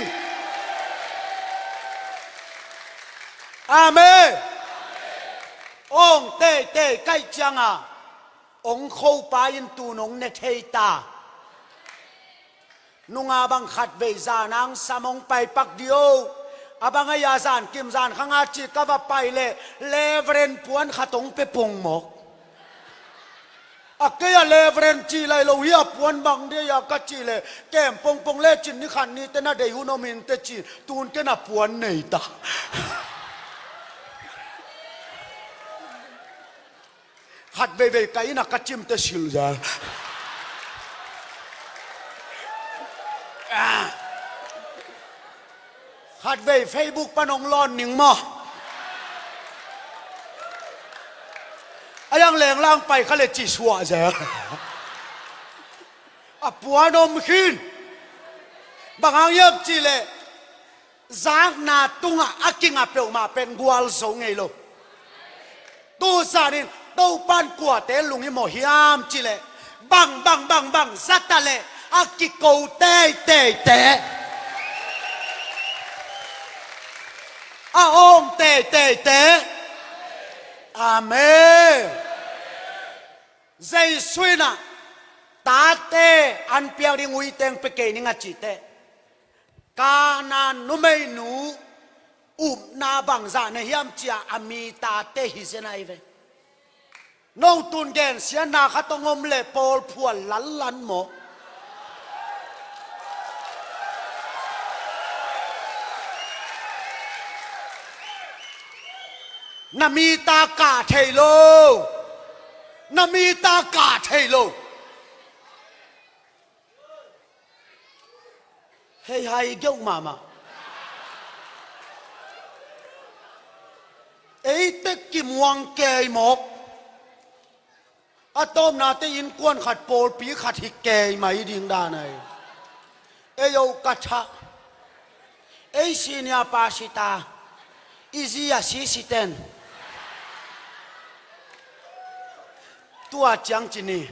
อาเมองเตใกล้จังอ่ะองเข้าไปยินตูนงเนเทตานุงอาบังขัดเบจานังสมองไปปักเดียวอาบังยาซานกิมซานข้างอาจิกว่าไปเลเวรนปวนขัดตงไปปงหมกอะเกียเลเวรนจีเลยเราเฮียปวนบังเดียกัจีเลยแก้มปงเล่จินนี่ขันนี่แต่น่าเดียวโนมินเตจีตูนแกน่าปวนเนตาขัดเวไกน่ากัจิมเตชิลจ้าขัดเวเฟซบุ๊กปนองลอนหนิงมออายังแหลงล่างไปเขาเลยจีชัวเจ้าปัวนมขึ้นบางอย่างเย็บจีเลยจางนาตุงอากิงอาเปียวมาเป็นกัวลสงไงลูกตู้สารินตู้ปันกัวเตลุงฮิโมฮิอามจีเลยบังสัตตะเลยอากิโกเตอาองเตอาเมใจสวยนะตาเตอันเปียริงอุยเตงเปเกนิงาจิเตกานานุเมนูอุบนาบังซาเนฮิมจีอามีตาเตฮิเซนายเวน้องตุนเกนเสียนาขัดงมเล่ปอลพวนลันโมนามีตากาเทโลนามีตากาเทโลเฮ้ยเกี่ยวมาเอ้เต็กกิมวังเกยหมกอะตอมนาเตยินกวนขัดโปลปีขัดหิเกยไม่ดิ่งด้านไหนเอ้ยกัชชะเอ้สิเนียปาชิตาอิซิยาซิสิเตนตัวจังจีนี่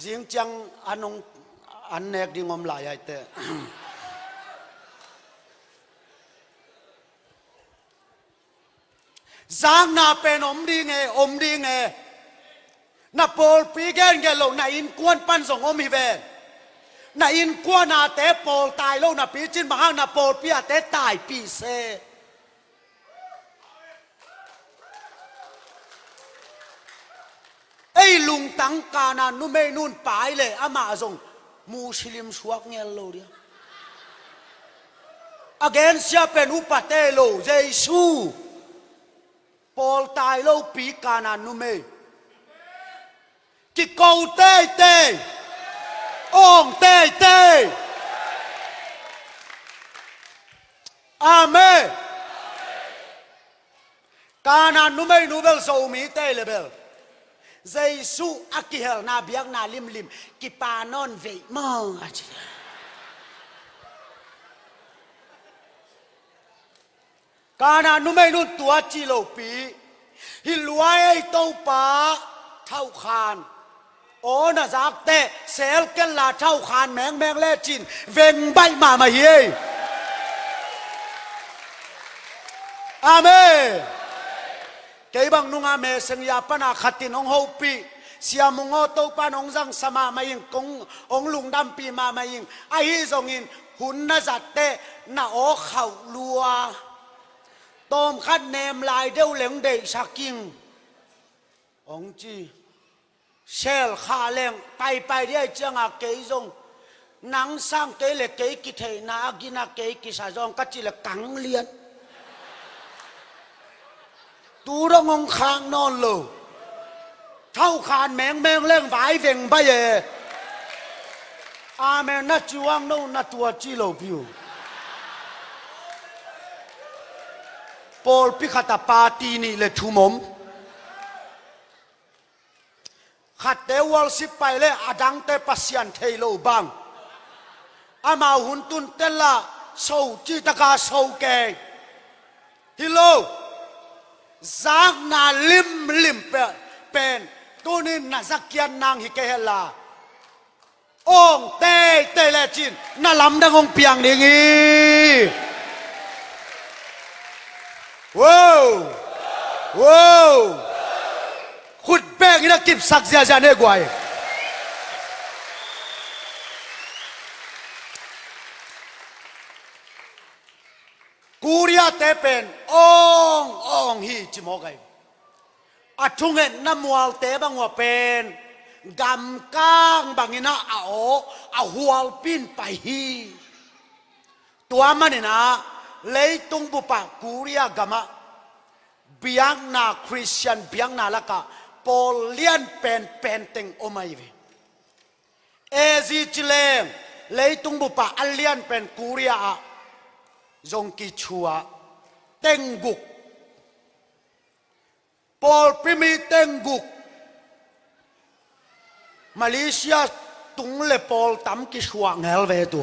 จิงจังอันเนกดิ่งอมลายเตจางนาเป็นอมดีไงนาโปลปีแกนแกโลนาอินกวนปันส่งอมฮิเวนนาอินกวนนาเตโปลตายโลนาปีจินบางนาโปลปีอาเตตายปีเซไอ้ลุงตังกานานุเมนุนปายเลยอามาส่งมูสลิมสวกเงลโลเดียอเกนเซียเป็นอุปเตโลเจซูปอลตายโลปีกานานุเมกิโกเตองเตอาเมกานานุเมนูเบลโซมีเตเลเบลเจสุอากิเฮลนาเบียกนาลิมกิปานอนเวมองอาจกานานุเมนุตัวจิโลปีฮิลวายเต้าป่าเท่าคาน ô na giặc tệ sel ken là thâu khan mèng mèng lê chín veng bay mà hiê amen cái bằng nung ame sinh ya pana khatin ông hậu pi siam mong ô tô pan ông răng sama mai công ông lùng đam pi mà mai ai zong in hun na giặc tệ na ô khẩu lua tôm khát nem lại đeo leng để saking ông chi sel kha leng pai đi chăng à cái zong nắng sang cái lệ cái kí thể na gina cái kí sa zong cắt chỉ là cắn liền tu đó ngông khang non lù thâu khan mèng mèng lên vải veng bay ye amen na chuang no na tua chi lo piu Paul pikata party ni le thumom khát tế worship pai le adang te pasian thei lo bang ama hun tun tela sâu chi taka sâu ke hello giác na lim lim pen tunin na zakian nang hi ke hela ong te te le chin na lam dang ong piang ding hi wow wow khut beng ina kip sak zia zia ne gwai Kuria te pen ong hi chimo gai athungen namual te bangwa pen gam kang bangina a hual pin pai hi tua manina leitung bupa Kuria gama biang na Christian biang na laka Polian pen teng omai ve ezi chileng leitung bupa alian pen Kuria a zong ki chua tengguk Paul primi tengguk Malaysia tung le Paul tam ki chua ngel ve tu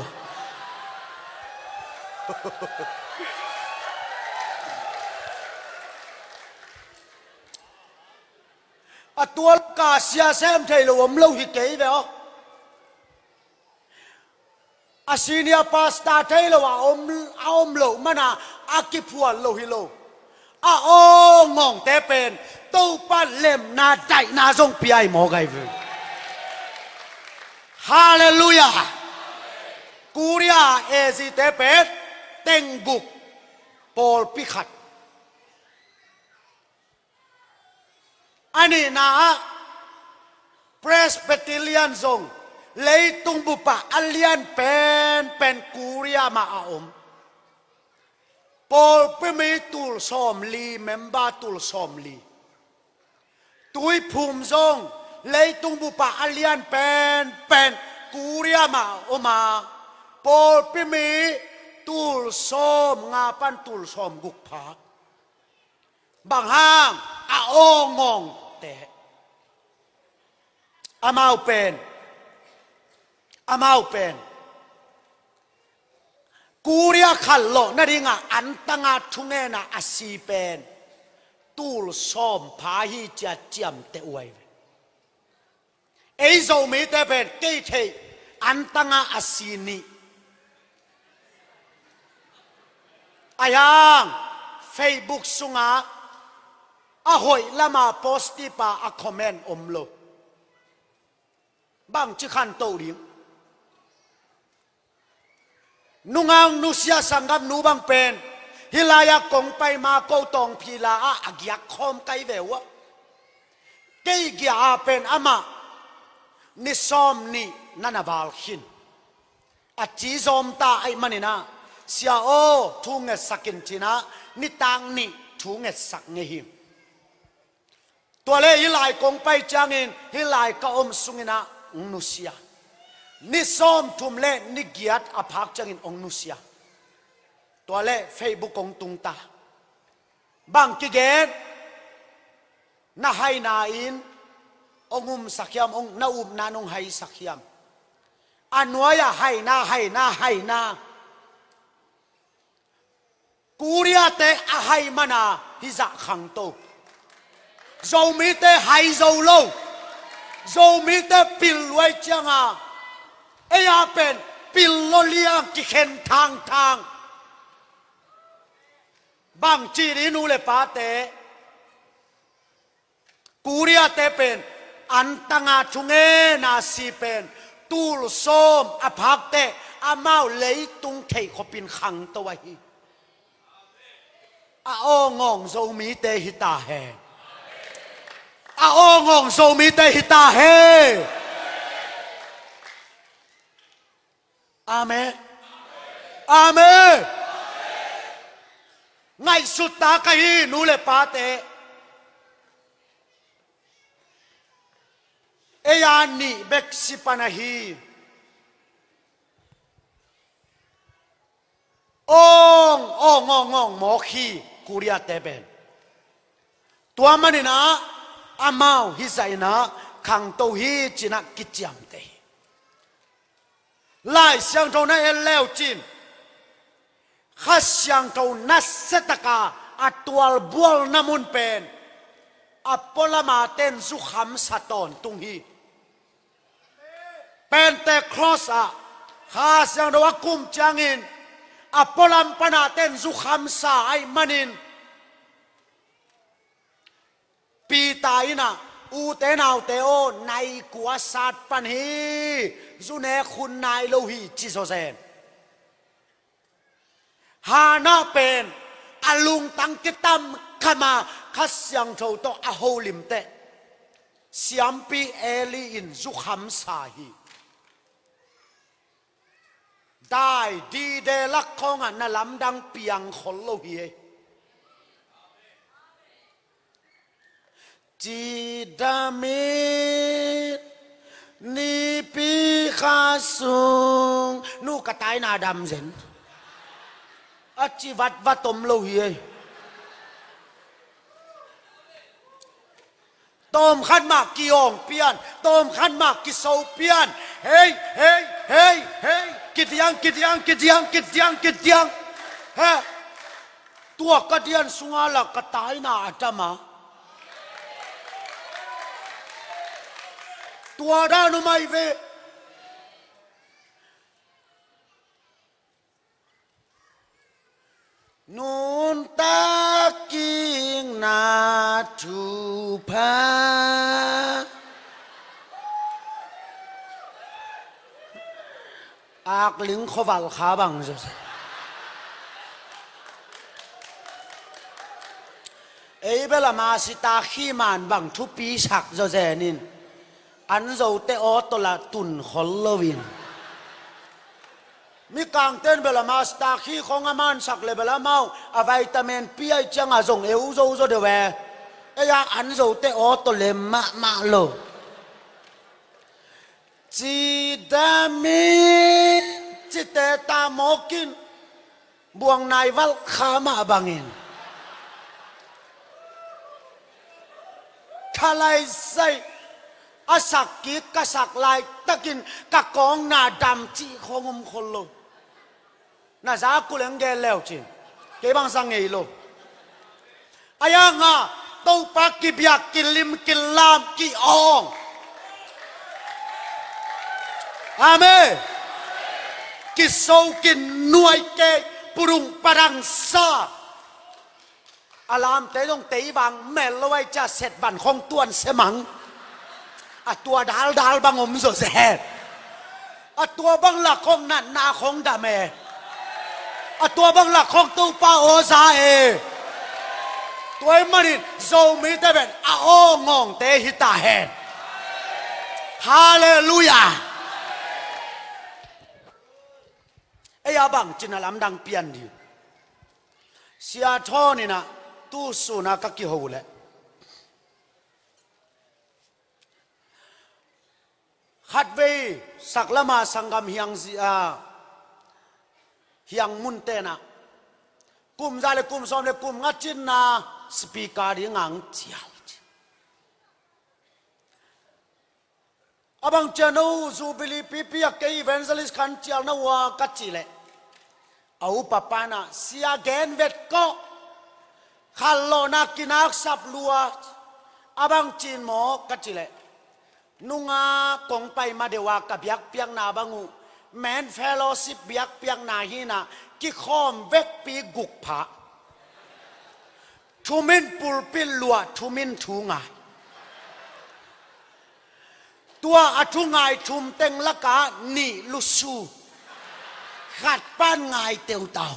a tuol ka sia sem thei lo om lo hi ke ve o a senior pastor thei lo om lo mana akipua lo hi lo a o ngong te pen to pa lem na dai na zong pi mo gai ve hallelujah Kuria ezi te pen tengguk Paul pikhat ani na Presbyterian zong leitung bupa alian pen Kuria ma aom Paul primi tul som li member tul som li tui phum zong leitung bupa alian pen Kuria ma oma Paul primi tul som nga pan tul som guk phak bang hang a ongong te amau pen Kuria khallo na ringa antanga thunge na asi pen tul som pha hi cha chiam te uai ei zo mi te pen ke thei antanga asi ni ayang Facebook sunga ahoi lama posti pa a comment omlo bang chi khan to ring nungang nusia sangam nu bang pen hilaya kong pai ma ko tong phila a agyak khom kai vewa kei gya pen ama ni som ni nanawal hin a chi zom ta ai manina sia o thunge sakin china ni tang ni thunge sak nge him toale hilai kong pai changin hilai ka om sungina nusia ni som thum le ni giat aphak changin ong nusia toale Facebook kong tungta bang ki gen na hai na in ongum sakyam ong na nanong hai sakyam anwaya hai na Kuria te ahai mana hiza khang to zo mi te hai zo lo โจมีแต่ปิลไว้จังอ่ะเอียเป็นปิลโลเลียงกิเข็นทางบางจีรินูเลปาเตกูเรียเตเป็นอันตังอาชุงเอนาซีเป็นตูลโซมอภักเตอาเมาเลยตุงเทขปินขังตัวฮีอาโองงโซมีเตหิตาเฮอาโองงโซมีเตหิตาเฮอาเมนอาเมนไงสุดตากะฮีนูเลปาเตเอียนี่เบกซิปานาฮีองหมอขีกุริยาเตเบนตัวมันนี่นะอามาฮิไซนะขังโตฮีจินักกิจยามเตไล่เสียงโตนั้นเอเลวจินข้าเสียงโตนัสเซตกาอัตัวบัวน้ำมุนเป็นอัปปลามาเต้นสุขัมสัตอนตุงฮีเป็นแต่ครอสอะข้าเสียงโตว่ากุมจังอินอัปปลัมปนาเต้นสุขัมสาไอมันินปีตายนะอูเตนาวเตโอในกัวสัตปันฮีจุเนคุณนายโลหิจิโซเซนฮานาเป็นอลุงตังกิตัมขมาขัสยังโชโตอโฮลิมเตเสียมปีเอลีอินสุขัมสาฮีได้ดีเดลักของอันนั่นลำดังเปียงคนโลหีจีดามินีปีขาสุงนูกระต่ายนาดำเห็นอจิวัดวัดตมโลหีต้มขันมากกี่องเปียนต้มขันมากกี่โซเปียนเฮ้ยกิดยังฮะตัวกระเดียนสุงาลักกระต่ายนาจะมาตัวด้านุไม่เวนูนตากิงนาทูพาอากลิงขวัลขาบังจะเอ้เบลามาสิตาขี้มันบังทุปีฉักจะเจนินอันเราเตอตละตุนขลวินมีกางเต้นเบลามาสตาขี้ของอามันสักเลยเบลาเมาอวิตามินพีไอจังอาจงเอวโซเดเวเอ้ยอันเราเตอตเลมาโลจีดามิจิตตาโมกินบวงนายวัลขามาบังอินทลายใส่อาศักกิกษักลายตะกินกะกองนาดำจีของมคนโลน่าจะกุเลงเกลแล้วจินเก็บังสังเอโลอายังอ่ะตัวปักกิบยากกิลิมกิลามกิอองอาเมกิโซกินหน่วยเกปรุงปรังซาอารามเตยงเตยบังแม่ละไว้จะเสร็จบันของตวนเสมังอะตัวดาลบังอมโซเซอะตัวบังหลักของนันนาของดาเมอะตัวบังหลักของตูปาโอซาเอตัวมันนี่โซมีแต่เป็นอะโองงเตหิตาเฮฮาเลลูยาเอ้ยบังจินลำดังเปียนดิเสียทอนี่นะตู้สุนัขกิโฮเลขัดเวสักละมาสังกามเฮียงมุนเตนะกุมซาเลกุมซอมเลกุมงัดจินนาสปีกาดิงังเจียวabang channel zubili pipi ke evangelist kan chial na wa kachile au papana sia gen vet ko khallo na kinak sap lua abang chin mo kachile นุงากงไปมาเดว่ากับยักเปียงนาบังูแมนเฟลโลชิปยักเปียงนาฮีนากิคอมเวกปีกุกผาทุมินปุลปิลลัวทุมินทุงายตัวอทุงายทุมเต็งละกานี่ลุสูขัดป้านงายเตียวเต่า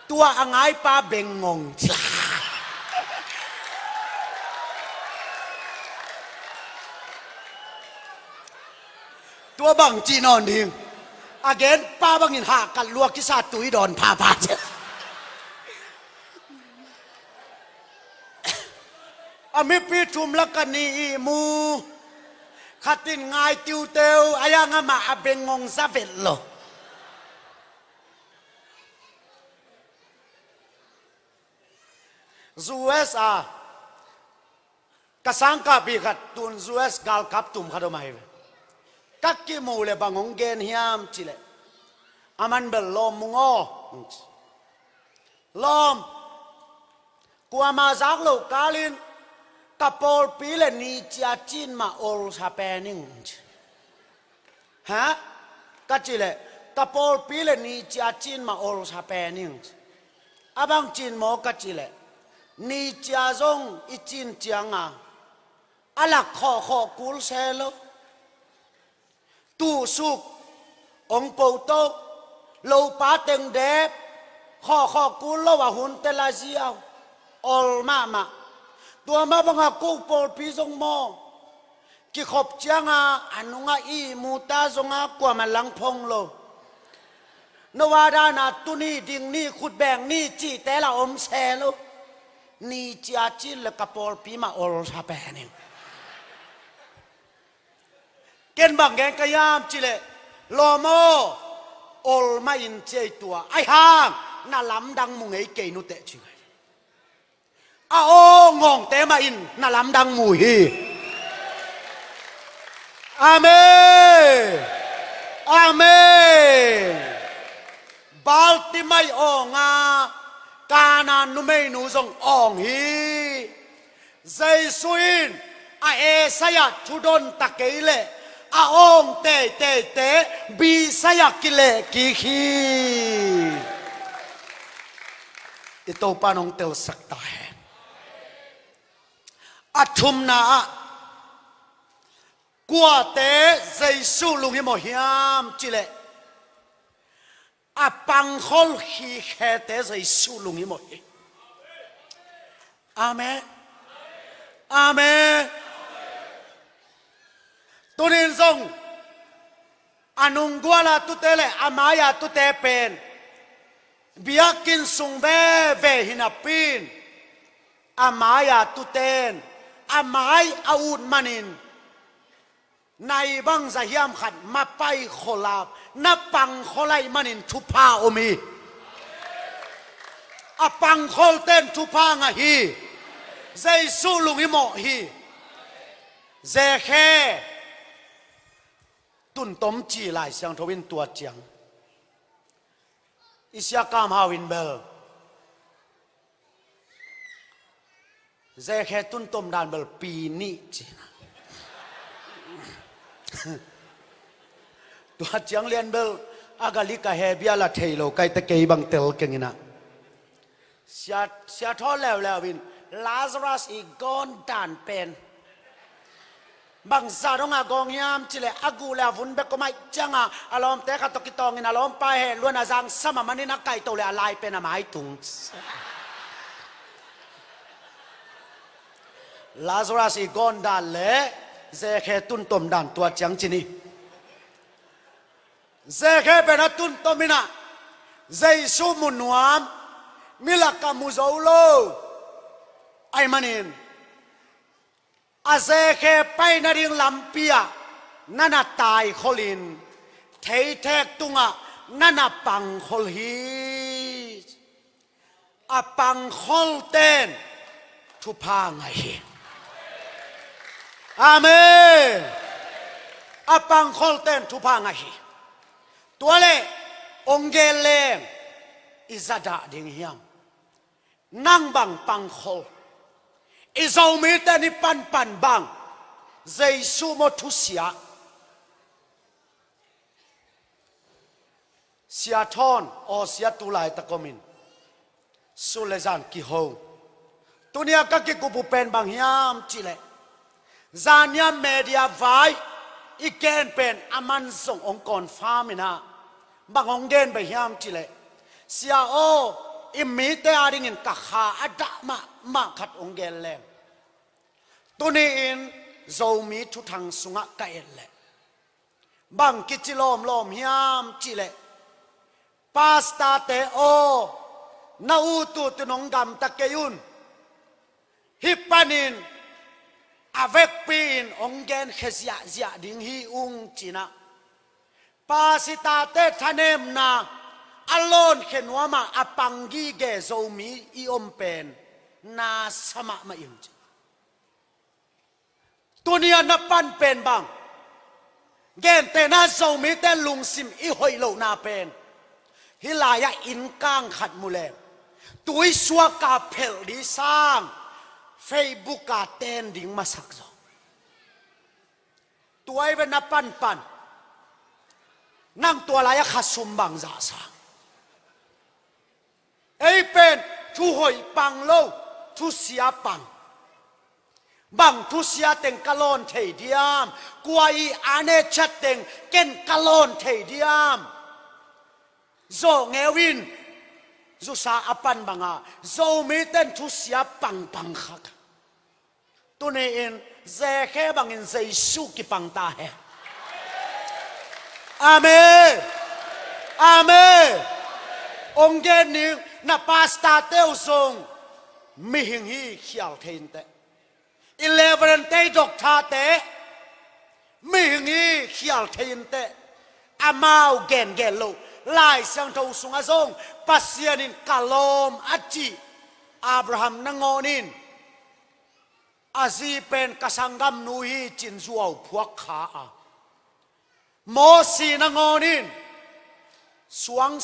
ตัวอ่างายปาเบงงงจ้าตัวบังจีนอนดิงอาเกนป้าบังหินหากันลวกกิซาตุยดอนพาพาเจ้อามิปีทุมละกันนี่มูขัดินงายติวเตวอายังมาอาเบงงงซาเวลโลซูเอสกสังกาบีขัดตุนซูเอสกาลคับตุมขัดมาให้กักกิมูเลบังงเกนฮิยามจิเลอามันเบลลมมุงลมกัวมาจากโลกาลินกับปอลปีเลนีจาจินมาโอลซาเปนิงฮะกัจจิเลกับปอลปีเลนีจาจินมาโอลซาเปนิงอาบังจินโมกัจจิเลนีจาซงอิจินจังอาลักขอกุลเซโลตู้สุกองปูโตโลปาเต็งเดบขอกุลโลวะหุนเตลาเซียวอลมาตัวมาบังกูปอลปีซงโมกิขบจังอนุงอีมูตาซงกว่ามันลังพงโลนวาดานาตุนีดิ่งนี่ขุดแบ่งนี่จีแต่ละอมเซโลนี่จีอาจิลกับปอลปีมาอลซาเปนิงเกณฑ์บางแกงกยามจิเลโลโมอลมาอินเจตัวไอ้ห่างน่าล้ำดังมุงไอ้เกนุเตจิงอ้าวงงเตมาอินน่าล้ำดังมุยอาเมนอาเมนบาลติไม่อองกานานุไม่นูทรงอองฮีใจสุอินอาเอสยาชุดนตะเกเลอาองเตบีสยากิเลกิขีอิโตปานองเตลสักตาहैอัทุมนากัวเตใจสู้ลุงฮิโมฮิยามจิเลอาปังคอลขีแคเตใจสู้ลุงฮิโมฮิอาเมนอาเมนตุนินซงอนุงกัวลาตุเตเลอามายาตุเตเป็นบิยากินสุงเวหินาปินอามายาตุเตนอามายอาอุดมันินในบังซะฮิยามขัดมาไปโคลาบนับปังโคไลมันินทุพาโอมีอาปังโคลเตนทุพางะฮีใจสู้ลุงฮิโมฮีเจเคตุนต้มจีไลเสียงทวินตัวเจียงอิสยากามฮาวินเบลเจแค่ตุนต้มดานเบลปีนี้จีนะตัวเจียงเลียนเบลอากาลิกาเฮเบียละเทโลไกตะเกยบังเตลเก่งนะเสียท้อแล้ววินลาซารัสอีกอนดานเป็นบางสาวงากองยามจิเลอากูเลฟุนเบกก็ไม่จังอารมณ์แต่ขัดตกิตองอินอารมณ์ไปเฮล้วนอาจังสมัมันนี่นักไก่โตเลยอะไรเป็นอะไรตุงลาซารัสอีกอนดานเล่เจแค่ตุนต้มดานตัวจังจินีเจแค่เป็นตุนต้มินะเจสูมุนวามมิลักกามุโซโลไอมันอินอาเซเคไปนาดิงลำเปียนั่นตายคอลินเทเทกตุงนั่นปังคอลฮีอาปังคอลเตนทุพาไงอาเมนอาปังคอลเตนทุพาไงตัวเล่องเกเลงอิซาดาดิงเฮียมนั่งบังปังคอลอิซาอุมิตานิปันบาง Giêsu một thu xia thon o xia tu lại ta komin su le zan ki ho tunia ka ki ku pen bang hiam chi le zania media vai iken pen aman song ong kon famina bang ong gen ba hiam chi le sia o imi te aring in ka kha ada ma khat ong gen le tuni in zo mi thu thang sunga ka el le bang ki chi lom hiam chi le pasta te o na u tu tunong gam takeyun hipanin avec pin ongen khezia zia ding hi ung china pasita te thanem na alon khenwama apangi ge zomi I ompen na sama ma im tunia na pan pen bang gen te na zomi te lungsim I hoilo na pen hilaya in kang khat mule tui suwa ka phel di sang Facebook ka ten ding masak zo tuai ve na pan nang tua laya khasum bang za sang ei pen thu hoi pang lo thu sia pang bang thu sia teng kalon thei diam kuai ane chat teng ken kalon thei diam zo ngewin zu sa apan banga zo mi ten thu sia pang khak tu ne in ze khe bang in zai su ki pang ta he amen amen ong gen ni na pasta teu song mi hing hi khial thein te 11 te dok tha te mi hing hi khial thein te amau gen lo lai sang thâu sung a zong pasianin kalom achi Abraham nangonin azi pen kasangam nuhi chin zuaw phuak kha a Mosi nangonin suang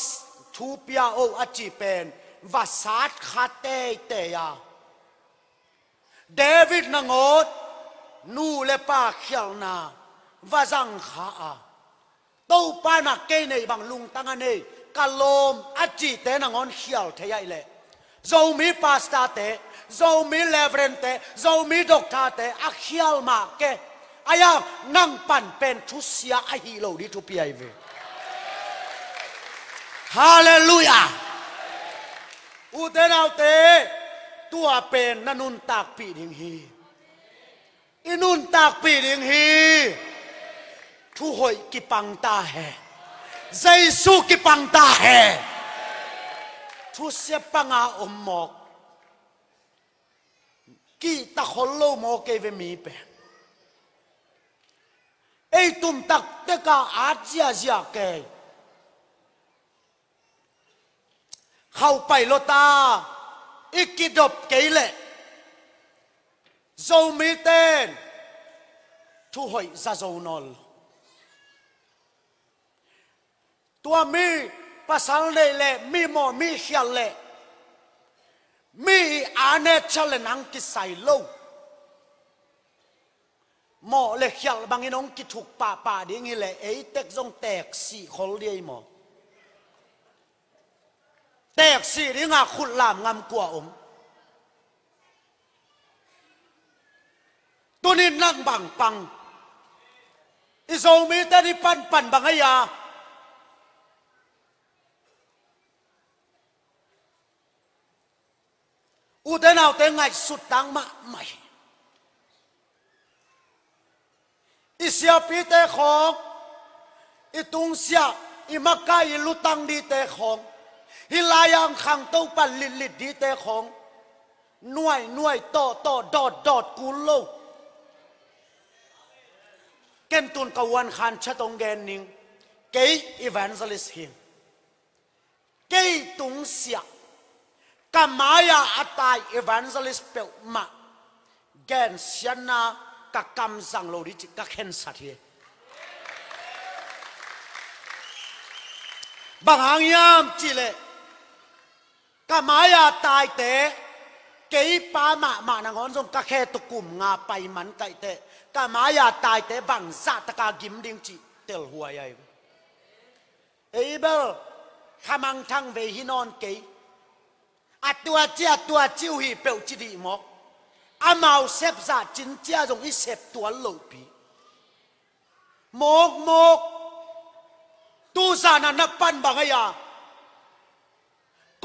thu pia o achi pen vasat khate te ya David nangot nu le pa khial na vazang kha a tâu pa na cây này bằng lung tăng anh ấy kalom achi te na ngon khial thế vậy lệ dâu mi pasta te dâu mi levren te dâu mi doctor te a khial ma ke aya nang pan pen thu sia a hi lo di thu pi ai ve hallelujah u te nau te tua pen nanun tak pi ding hi inun tak pi ding hi thu hội ki pang ta hai Giêsu ki pang ta hai thu se panga om mok ki ta kholo mo ke ve mi pe ei tum tak te ka ajia jia ke khau pai lo ta ikidop ke le zo mi ten thu hội za zo nol tua mi pasal le le mi mo mi khial le mi ane chale nang ki sai lo mo le khial bangin ong ki thuk pa ding le ei tek jong tek si khol dei mo tek si ringa khut lam ngam kwa om tunin nang bang pang izo mi ta di pan bangaya u thế nào thế ngày sụt tăng mà mày isia pi te khong itung sia imaka ilutang di te khong hilayang khang tâu pan lit di te khong nuai to dot kulo ken tun kawan khan chatong gen ning kei evangelist him kei tung sia Kamaya atai evangelist pe ma gen siana ka kam sang lo di ka khen sat hi bang hang yam chi le kamaya tai te เกยปามานังอนทรงกะแค่ตุกุมงาไปมันไก่เตะกะมายาตายเตะบังซาตะกากิมดิงจิเตลหัวใหญ่เอเบลขมังทังเวหินอนเกยอัตัวเจ้าตัวจิ้วฮีเปลจิดีหมอกอามาเซฟซาจินเจ้าจงอิเซฟตัวโลปีหมกตูซานานับปันบางยา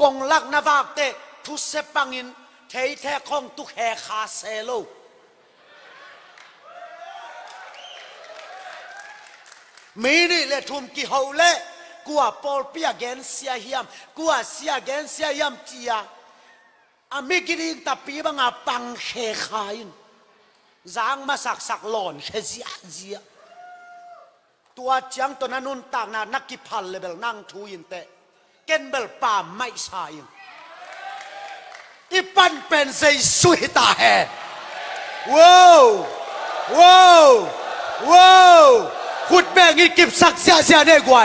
กงลักนาวากเตทุเซปังอินเทแท้ของตุแคคาเซโลมีนี่เลทุมกิฮาวเลกัวปอลเปียเกนเซียฮิมกัวเซียเกนเซียฮิมจียอามิกิริงตาปีบังอาปังเขคายินจางมาสักหลอนเขเจียตัวจังตัวนั้นนุนต่างนานักกิพัลเลเบลนั่งทูยินเตเกนเบลป่าไม่ใช่อีปันเป็นใจสุยตาแห่ว้าวขุดแม่งอีกิบสักเสียได้กว่า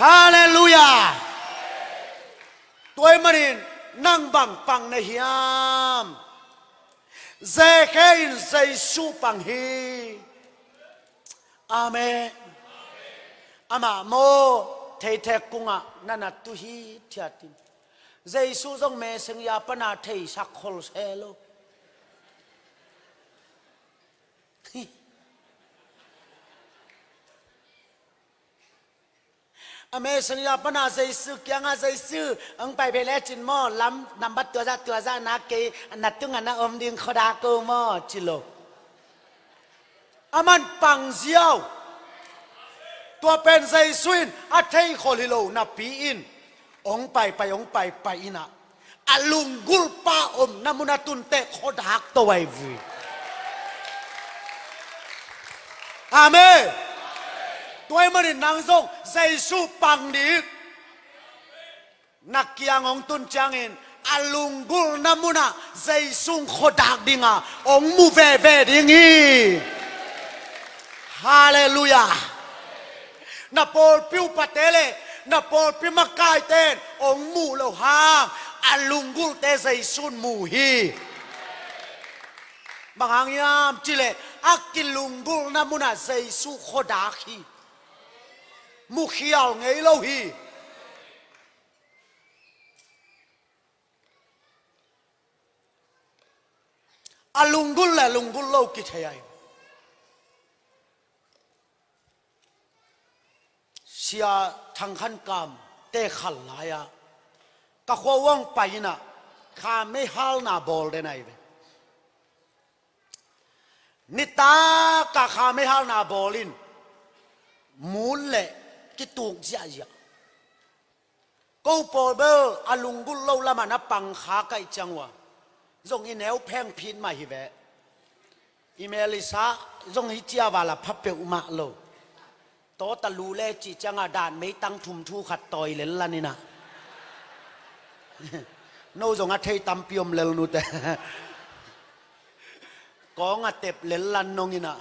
ฮาเลลูยาตัวมันนั่งบังปังในหิมเจเคอินใจสุปังฮีอาเมนอามาโมเทเทกุงะนันตุฮีเทียตินเจสุจงเมสังยาปนาเทสักขลเซโลอเมสัญญาปนาใจซื้อเกียงอาใจซื้ออังไปไปแล้วจินหม้อล้ำนำบัดตัวซานักเกยนัดตึงอันนั้นอมดิงขดาโกหม้อจิโลอามันปังเจียวตัวเป็นใจสุนอาเทยขลิโลนับปีอินองไปอินะอาลุงกุลปาอมนามุนาตุนเตขดาตัวไว้วีอาเมตัวมันนางทรงใจสู้ปังดีนักเกียงองตุนจางอินอาลุงกุลนามุนาใจสุ่งขดักดิงาองมูเวดิงีฮาเลลูยานาโปลปิวปะเตเลนาโปลปิมากายเตนองมูเลหางอาลุงกุลเตใจสุ่นมูฮีบางหางยามจิเลอากิลุงกุลนามุนาใจสุ่ขดักฮีมุขยาวไงเล่าฮีอาลุงกุลแหละลุงกุลเล่ากิจใหญ่เสียทางขันกามเตะขันลายะกะขวงไปนะข้าไม่ฮัลนาบอลได้ไหนเว้นิตากะข้าไม่ฮัลนาบอลินมูลเล่กิตุกเสียกูปอเบลอาลุงกุลเล่าละมันปังขาไกจังวะจงอีแนวแพงพินมาฮิเวอีเมลิซาจงฮิเจียวาลาพับเปอุมาโลโตตะลูเลจิจังอาดานไม่ตั้งทุมทูขัดต่อยเลนละนี่นะโนจงอาเทยตำเปียมเลนนูแต่กองอาเต็บเลนลันนงอินะ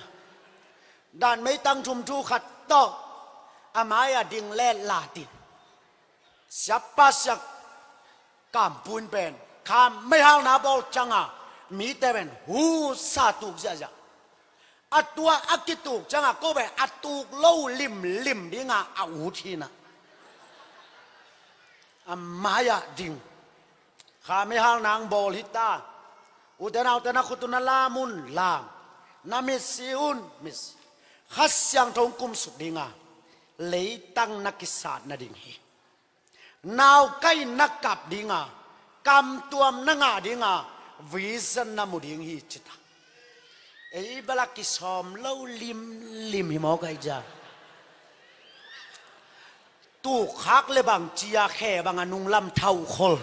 ดานไม่ตั้งทุมทูขัดต่ออามายาดิงเล่ลาตินสับปัสกามปุนเป็นคำไม่ฮัลนาบอลจังอ่ะมีแต่เป็นหูซาตุกเสียอัตตัวอักิตุกจังอ่ะก็แบบอัตุกเล่าลิมดิงอ่ะอาหูทีนะอามายาดิงข้าไม่ฮัลนางบอลฮิตาอุตนาคุตุนาลามุนลางนามิซิอุนมิสขัดยังทงกุมสุดดิงอ่ะเลยตั้งนักกิสาดนาดิงฮีนาวใกล้นักกับดิงากำตัวมนังาดิงาวิสันนามุดิงฮีจิตาเอ้ยบลักกิสอมเล่าลิมหิมอไกจ้าตู้คักเลยบางจียาแค่บางอนุงลำเท่าคน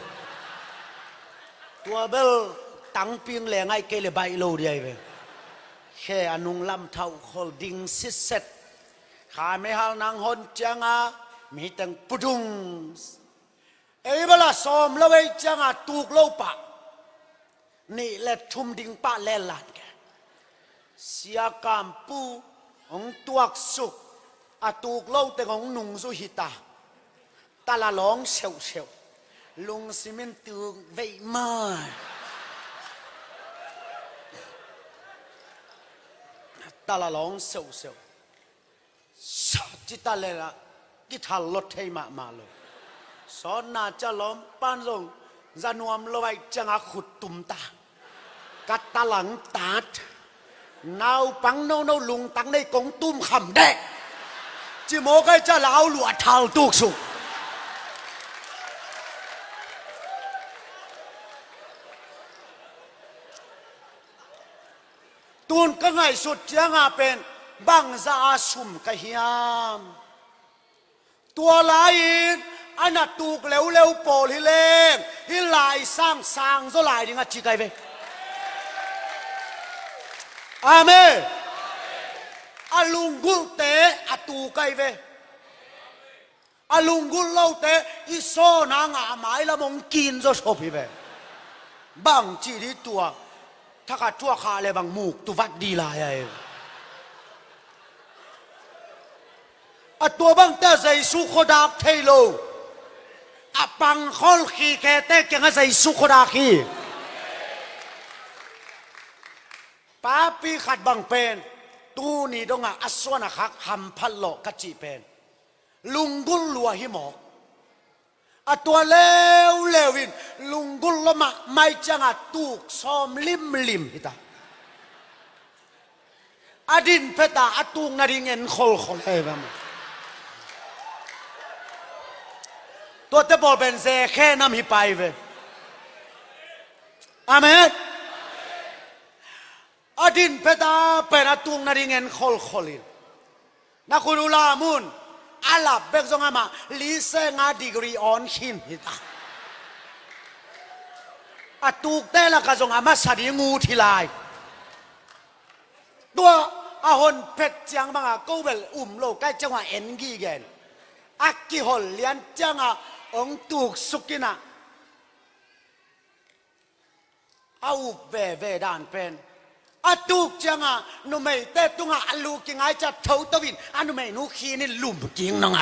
ตัวเบลตั้งปิงแรงไอเกลใบโลเดียเวแค่อนุงลำเท่าคนดิงซิเซตข้าไม่ฮัลนางฮอนจังมีแต่งปุดุงเอ้ยบลาสอมละเวจังตูกโลปะนี่แหละชุมดิงปะแลลานแกเสียกามปูองตัวสุกตูกโลแต่ของนุงสุหิตาตาละร้องเซว ลุงซีเมนต์ตูเวมาตาละลองเสียวจิตตาเลละกิทัลลดให้มาเลยสอนน่าจะล้อมปานลงจะนวมลอยจังขุดตุ่มตากัดตาหลังตาดนาวปังโนลุงตังในกงตุ้มคำแดกจิโมก็จะเล่าหลวดเท้าตุกสุตูนก็ไงสุดเจียงอาเป็นบังซาสุมกะเฮียมตัวลายอันนั้นตูกเร็วโปลฮิเลงฮิลายสร้างโซลายดิงะจิกไกเวอาเมอาลุงกุลเตอตูไกเวอาลุงกุลเล่าเตอิโซนางอาไม้ละมงกินจะชอบฮิเวบังจีดีตัวถ้าขัดทั่วขาเลยบางมูกตุวัดดีลายตัวบางเตใส่สุขดาเทโลปังคอลขีแกเตเก่งใส่สุขดาขีป้าปีขัดบางเป็นตูนี่ดงอัศวนะคักหำพัลโลกัจจิเป็นลุงกุลลัวหิมอกตัวเลวินลุงกุลละมาไม่จังตุกซ้อมลิมฮิตาอดินเพตาตุงนาดิเงินขลเลยบ้างตัวเตบอลเป็นเซแค่น้ำหิไปเวอาเมนอดินเพตาเป็นตุงนาดิเงินขลินนักคุณอุลามุนอาลับเบกซงอามาลิเซงาดีกรีออนขินฮิตาตุกเตละกะซงอามาสดีงูทีลายตัวอาหนเพชรจังบังอากูเบลโลกใกล้จังหวะเอ็นกีเกนอักกิหลเลียนจังอาองตุกสุกินะเอาเวดานเป็นตุกจังอานุไม่เตตุงอาลูกิงไอจะเท่าตวินอนุไม่นุขีนี่ลุ่มกิงนังไง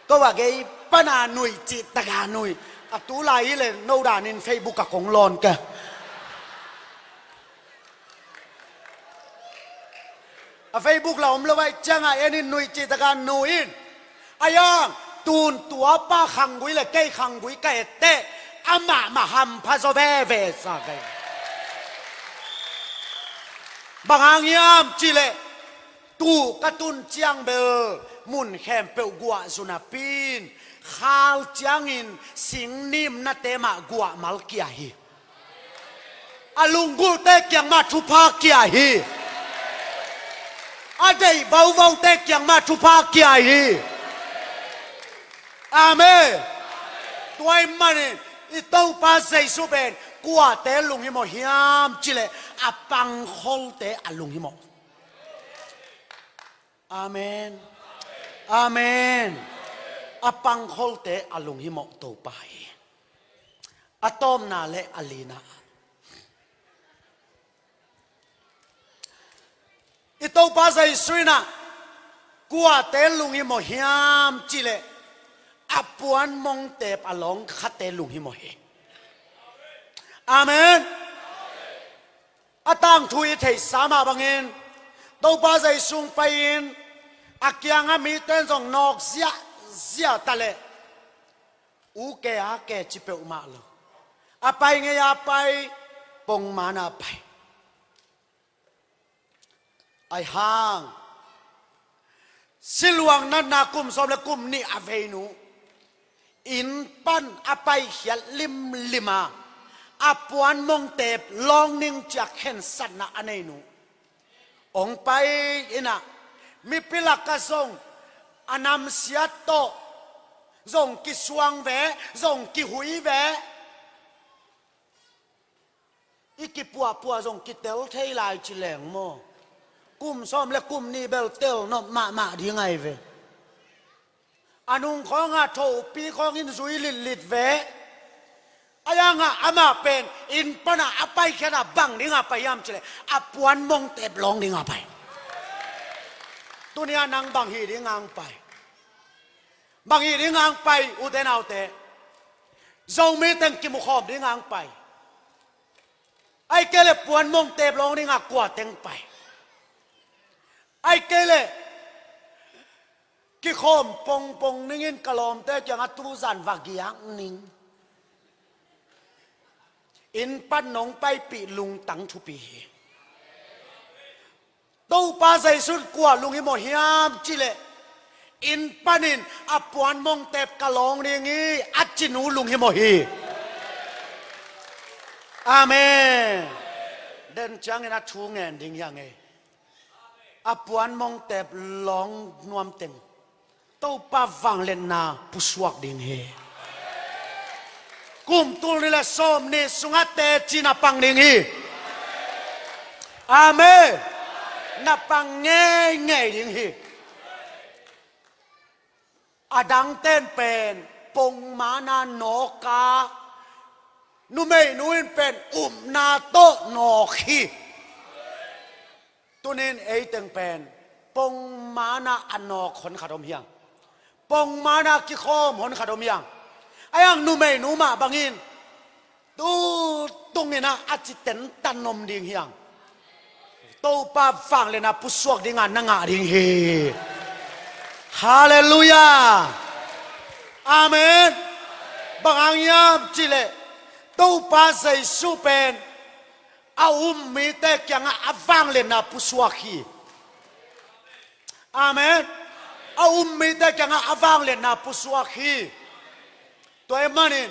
ก็ว่าไงปนาหนุยจิตตะกาหนุยตูไลเลยโนดานินเฟซบุ๊กกับของลอนแกเฟซบุ๊กเราอมละไว้จังไงเอ็นินหนุยจิตตะกาหนุยอายังตูนตัวป้าขังกุยเลยใกล้ขังกุยใกล้เตะอามาฮัมพาโซเวสักไงบางอย่างยามจิเลตูกระตุนเจียงเบลมุนแคมเปลกัวสุนาปินข้าวจางอินสิงนิมนาเตมากัวมัลกียฮีอาลุงกูเตกยังมาทุพากียฮีอาเดย์เบาเตกยังมาทุพากียฮีอาเมตัวมันอีต้องปาใส่สุเบนกัวเตลุงฮิโมฮิมจิเลอาปังโคลเตอาลุงฮิโมอาเมนอาเมนอาปังโคลเตอาลุงฮิโมโตไปอาตอมนาเลอาลีนาอีโตปาใส่สุยนะกัวเตลุงฮิโมฮิมจิเลอาปวนมงเตปอลองขัดเตลุงฮิโมเฮอาเมนอาตังทุยเทสามาบังเงินโตปาใส่สุงไปอินอาเกียงมีเต้นส่งนอกเสียตะเลอูเกอาเกจิเปอุมาลอาไปไงอาไปปงมานาไปไอห่างสิลวงนันนากุมสมและกุมนี่อเวนูอินปันอาไปเขียลิมาอาปวนมงเตบลองนิ่งจากเห็นสันนะอันนี้นูองไปอินะมีพิลักกะทรงอานำเสียโตทรงกิสวงเวทรงกิหุยเวอีกิปัวทรงกิเตลเทลายจิแหลงโมกุมซ้อมและกุมนี่เบลเตลนอมาดีไงเวอนุงของอาโถปีของอินซุยลิดเวอายังอามาเป็นอินปนาอาไปแค่น่ะบังดิ้งอาไปยามจิเลอาปวนมงเตบลองดิ้งอาไปตัวนี้นางบังฮีดิ้งงไป บางทีดิ้งหางไปอุเทนเอาเตะเราไม่ตั้งกิมุขอบดิ้งหางไปไอ้เกลปวนมงเตบลงดิ้งหางกว่าเต็งไปไอ้เกลกิขอมปงนิ่งกะลอมเตะจังอัตุสันวักยังนิ่งอินปันนงไปปีลุงตังทุปีตู้ปาใส่สุดกว่าลุงฮิโมฮิามจิเลอินปันินอปวนมงเตบกะลองนี่งี้อัจจินูลุงฮิโมฮีอาเมนเดินจังเงินทูเงินดิ่งยังไงอปวนมงเตบลองนวมเต็งตู้ปาฟังเลนนาผู้สวกดิ่งเฮกุมตุลละส้มนี่สุงัดเตจินาปังดิ่งฮีอาเมนนับปังเง่ดิ่งฮีอดังเต้นเป็นปงมานาโนกานุเมนุนเป็นนาโตโนขีตัวนี้เอตึงเป็นปงมานาอนนอคนขดมยังปงมานากิโคมคนขดมยังไอ้ยังนุเมนุมาบางอินตูตรงนี้นะอาจิตเต็นตันนมดิ่งยังตูปาฟังเลยนะผู้สวกดิ่งงานนางาดิ่งเฮฮาเลลูยาอาเมนบางอย่างจิเลตู้ปาใส่สูเป็นอามีแต่ยังอาฟังเลยนะผู้สวกฮีอาเมนอามีแต่ยังอาฟังเลยนะผู้สวกฮีตัวเอ็มนิน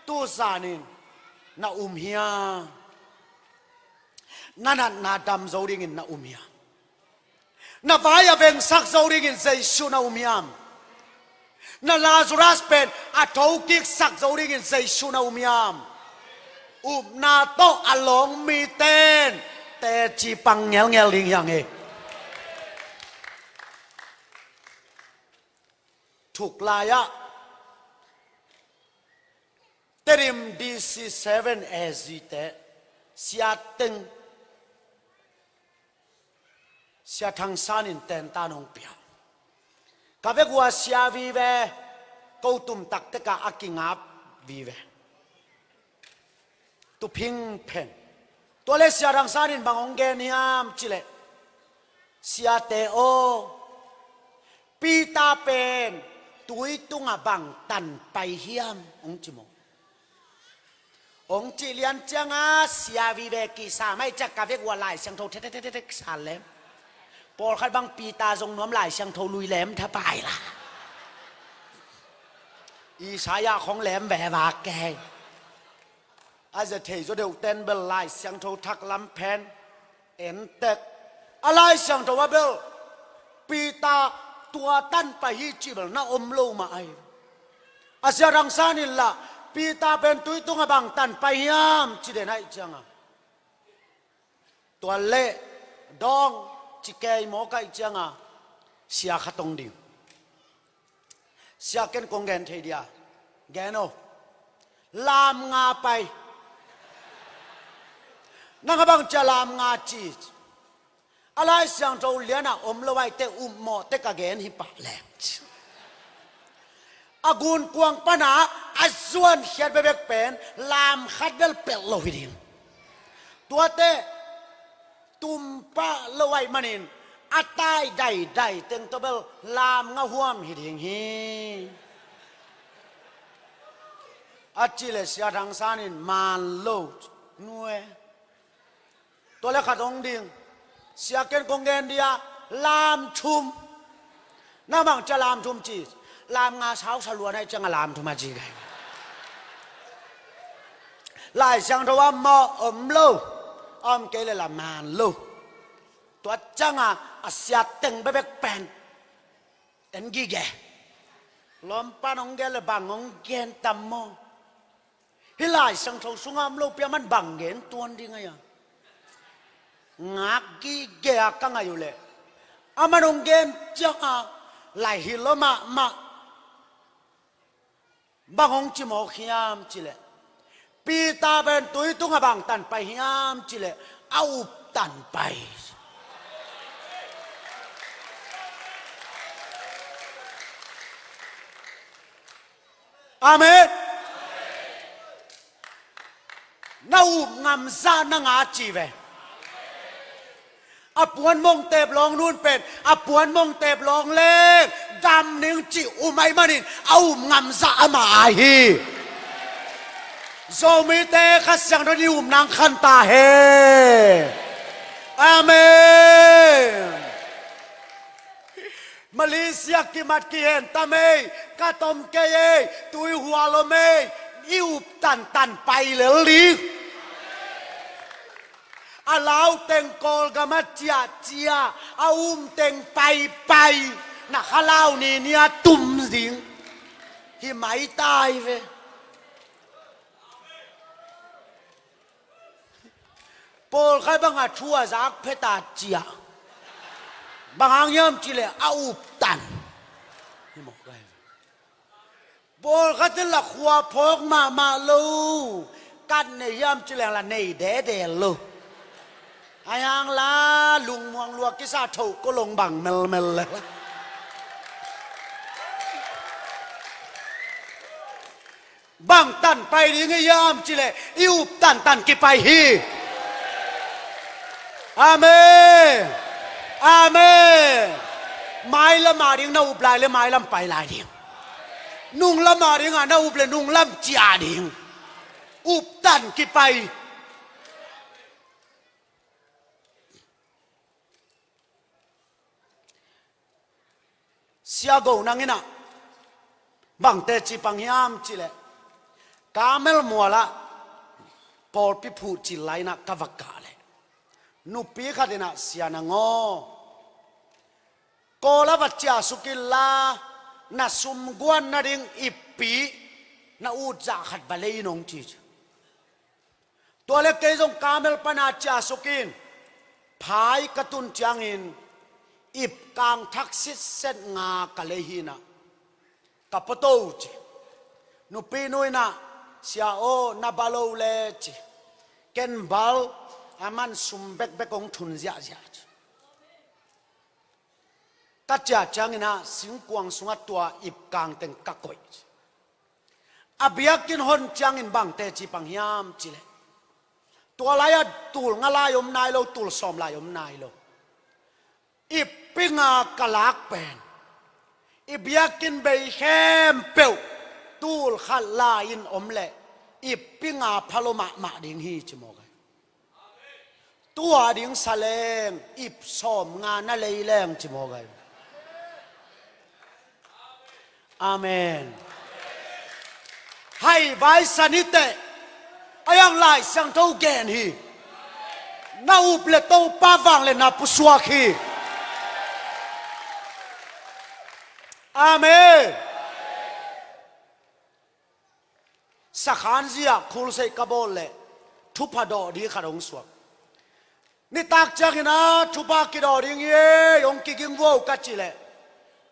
ตู้สานินนาเฮียนั่นนาดำโจริงินนาเฮียนาฟ้ายาเป็นสักโจริงินใจชูนาเฮียนาลาซูรัสเป็นอัฐอุกิกสักโจริงินใจชูนาเฮียนาโตอลองมีเต้นแต่จีปังเงลลิงยังไงถูกลายะเตริมดีซีเซเว่นเอซีเตเสียตึงเสียทางซานินเตนตานองเปียกับเวกัวเสียวีเวกูตุมตักเตกะอากิงับวีเวตุพิงเพนตัวเลเสียทางซานินบางองเกนิยามจิเลเสียเตโอปีตาเป็นตุยตุงบังตันไปเฮียมองจิโมองจิเลียนจังอาเสียวีเวกิสาไม่จักกับเวกัวลายเสียงโทเทสาเลมปอลขัดบังปีตาทรงน้ำลายเสียงโทลุยแหลมถ้าไปล่ะอีสายาของแหลมแหววาแกอาจจะเทจเดียวเต้นเบลลายเสียงโททักลำแพนเอ็นเต็กอะไรเสียงโทว่าเบลปีตาตัวตั้นไปฮิจิเบลน่าอมโลมาไออาเซียรังสานิลละปีตาเป็นตุยตุงบังตันไปยามจิเดนไอจังตัวเละดองจิเกยโมกไอจังเสียขัดตรงดิเสียเกินกงเงินเทียแกโนลามงาไปนักบังจะลามงาจีอะไรเสียงโจเลียนะอมละไว้เตอุมโมเตกะเกนฮิปะแหลงอากุนกวางปนาอาส่วนเขียนไปเบกเป็นลามขัดเบลเปลโลหิดิมตัวเตตุมปะละไว้มันินอัตายได้เต็งตัวเบลลามงาห่วมหิดิงฮีอาจิเลเสียทางซานินมันโลดนัวตัวเล็กขัดองดิงเสียเกินกงเงินเดียลามชุมน้าบังจะลามชุมจีลามงาเช้าสลวนให้จังลามทุมาจีไงลายเสียงตัวว่ามาโลเกลละมันโลตัวจังอาเสียเต็งไปเบกแปนเอ็นกีแกลมปานองเกลบังองเกนตัมโมฮิลายเสียงตัวสุงามโลเปียมันบังเกนตัวนี้ไงงักกี้เกะกังอยู่เลยอามันองเกนจังไหลฮิโลมาบางองจิโมขยามจิเลปีตาเป็นตุยตุงบังตันไปขยามจิเลเอาตันไป อาเมนน่าอุบงำซาหนังอาจีเวอปวนมงเตบลองนู่นเป็นอปวนมงเตบลองเล่ดำนิ่งจิอุไม่มานินเอางำซามาฮีโซมิเตขัดสังรดิอุมนางขันตาเฮอาเมนมาเลเซียกิมัดกิเห็นตาเมย์กาตอมเกยตุยหัวโลเมย์อิวตันไปเลยลีอาลาวเต็งกอลกามาเจียอาเต็งไปนักขลาวนี่เนี่ยตุ่มสิงที่ไม่ตายเวโปลใครบังอาชัวจากเพตาเจียบางอย่างจิเลอาตันนี่บอกไงโปลเขาจะหลักหัวพกมาลูกันในยามจิเลละในเดลูอายังละลุงมวงลัวกิซาถูกก็ลงบังเมลเลยบังตันไปดีไงยามจิเลอิวตันกี่ไปฮีอาเมนอาเมนไม้ละมาดิ้งน่าอุบลายเลยไม้ลำไปลายดิ้งนุ่งละมาดิ้งน่าอุบเลยนุ่งลำจ่าดิ้งอุบตันกี่ไปเสียกูนั่งนะบังเตจิปังยามจิเลกาเมลมัวละปอลพิพูจิไลนะกวักกาเลนุปีขัดนะเสียนังโกลาวัจจาสุกิลลานาสุมกวนนาดิงอิปีนาอูจ่าขัดบาเลยนงจีตัวเล็กเกยงกาเมลปนาจาสุกินพายกระตุนจางอินอิบกางทักษิตเซนงากะเลหินะกับปโตจีนุปีนุยนะเสียโอนาบาโลเลจีเกนบาลอามันสุมเบกองทุนเสียกัจจาจังนะสิงกวงสุงตัวอิบกางเต็งกักกอยอาเบียกินหนจังอินบังเตจิปังยามจิเลตัวลายตูลงลายมนายโลตูลสอมลายมนายโลอิบปิงากะลักเป็นอิบยากินเบยแคมเปียวตูลขัดลายินอมเละอิบปิงาพะโลมาดิงฮีจมอกตัวดิงสะเลงอิบสอมงานนั่นเลยแรงจมอกอาเมนให้ไว้สนิเตอายังไล่สังเท่าแกนฮีน่าอุปเลตโตป้าฟังเลยน่าปุสวาคีอาเมนสักขันเสียคูลเซกบอลเลยทุบผดอดีขดงสวกนี่ตักจากนะทุบกิดอดีเงี้ยยงกิกิงวัวกัจจิเลย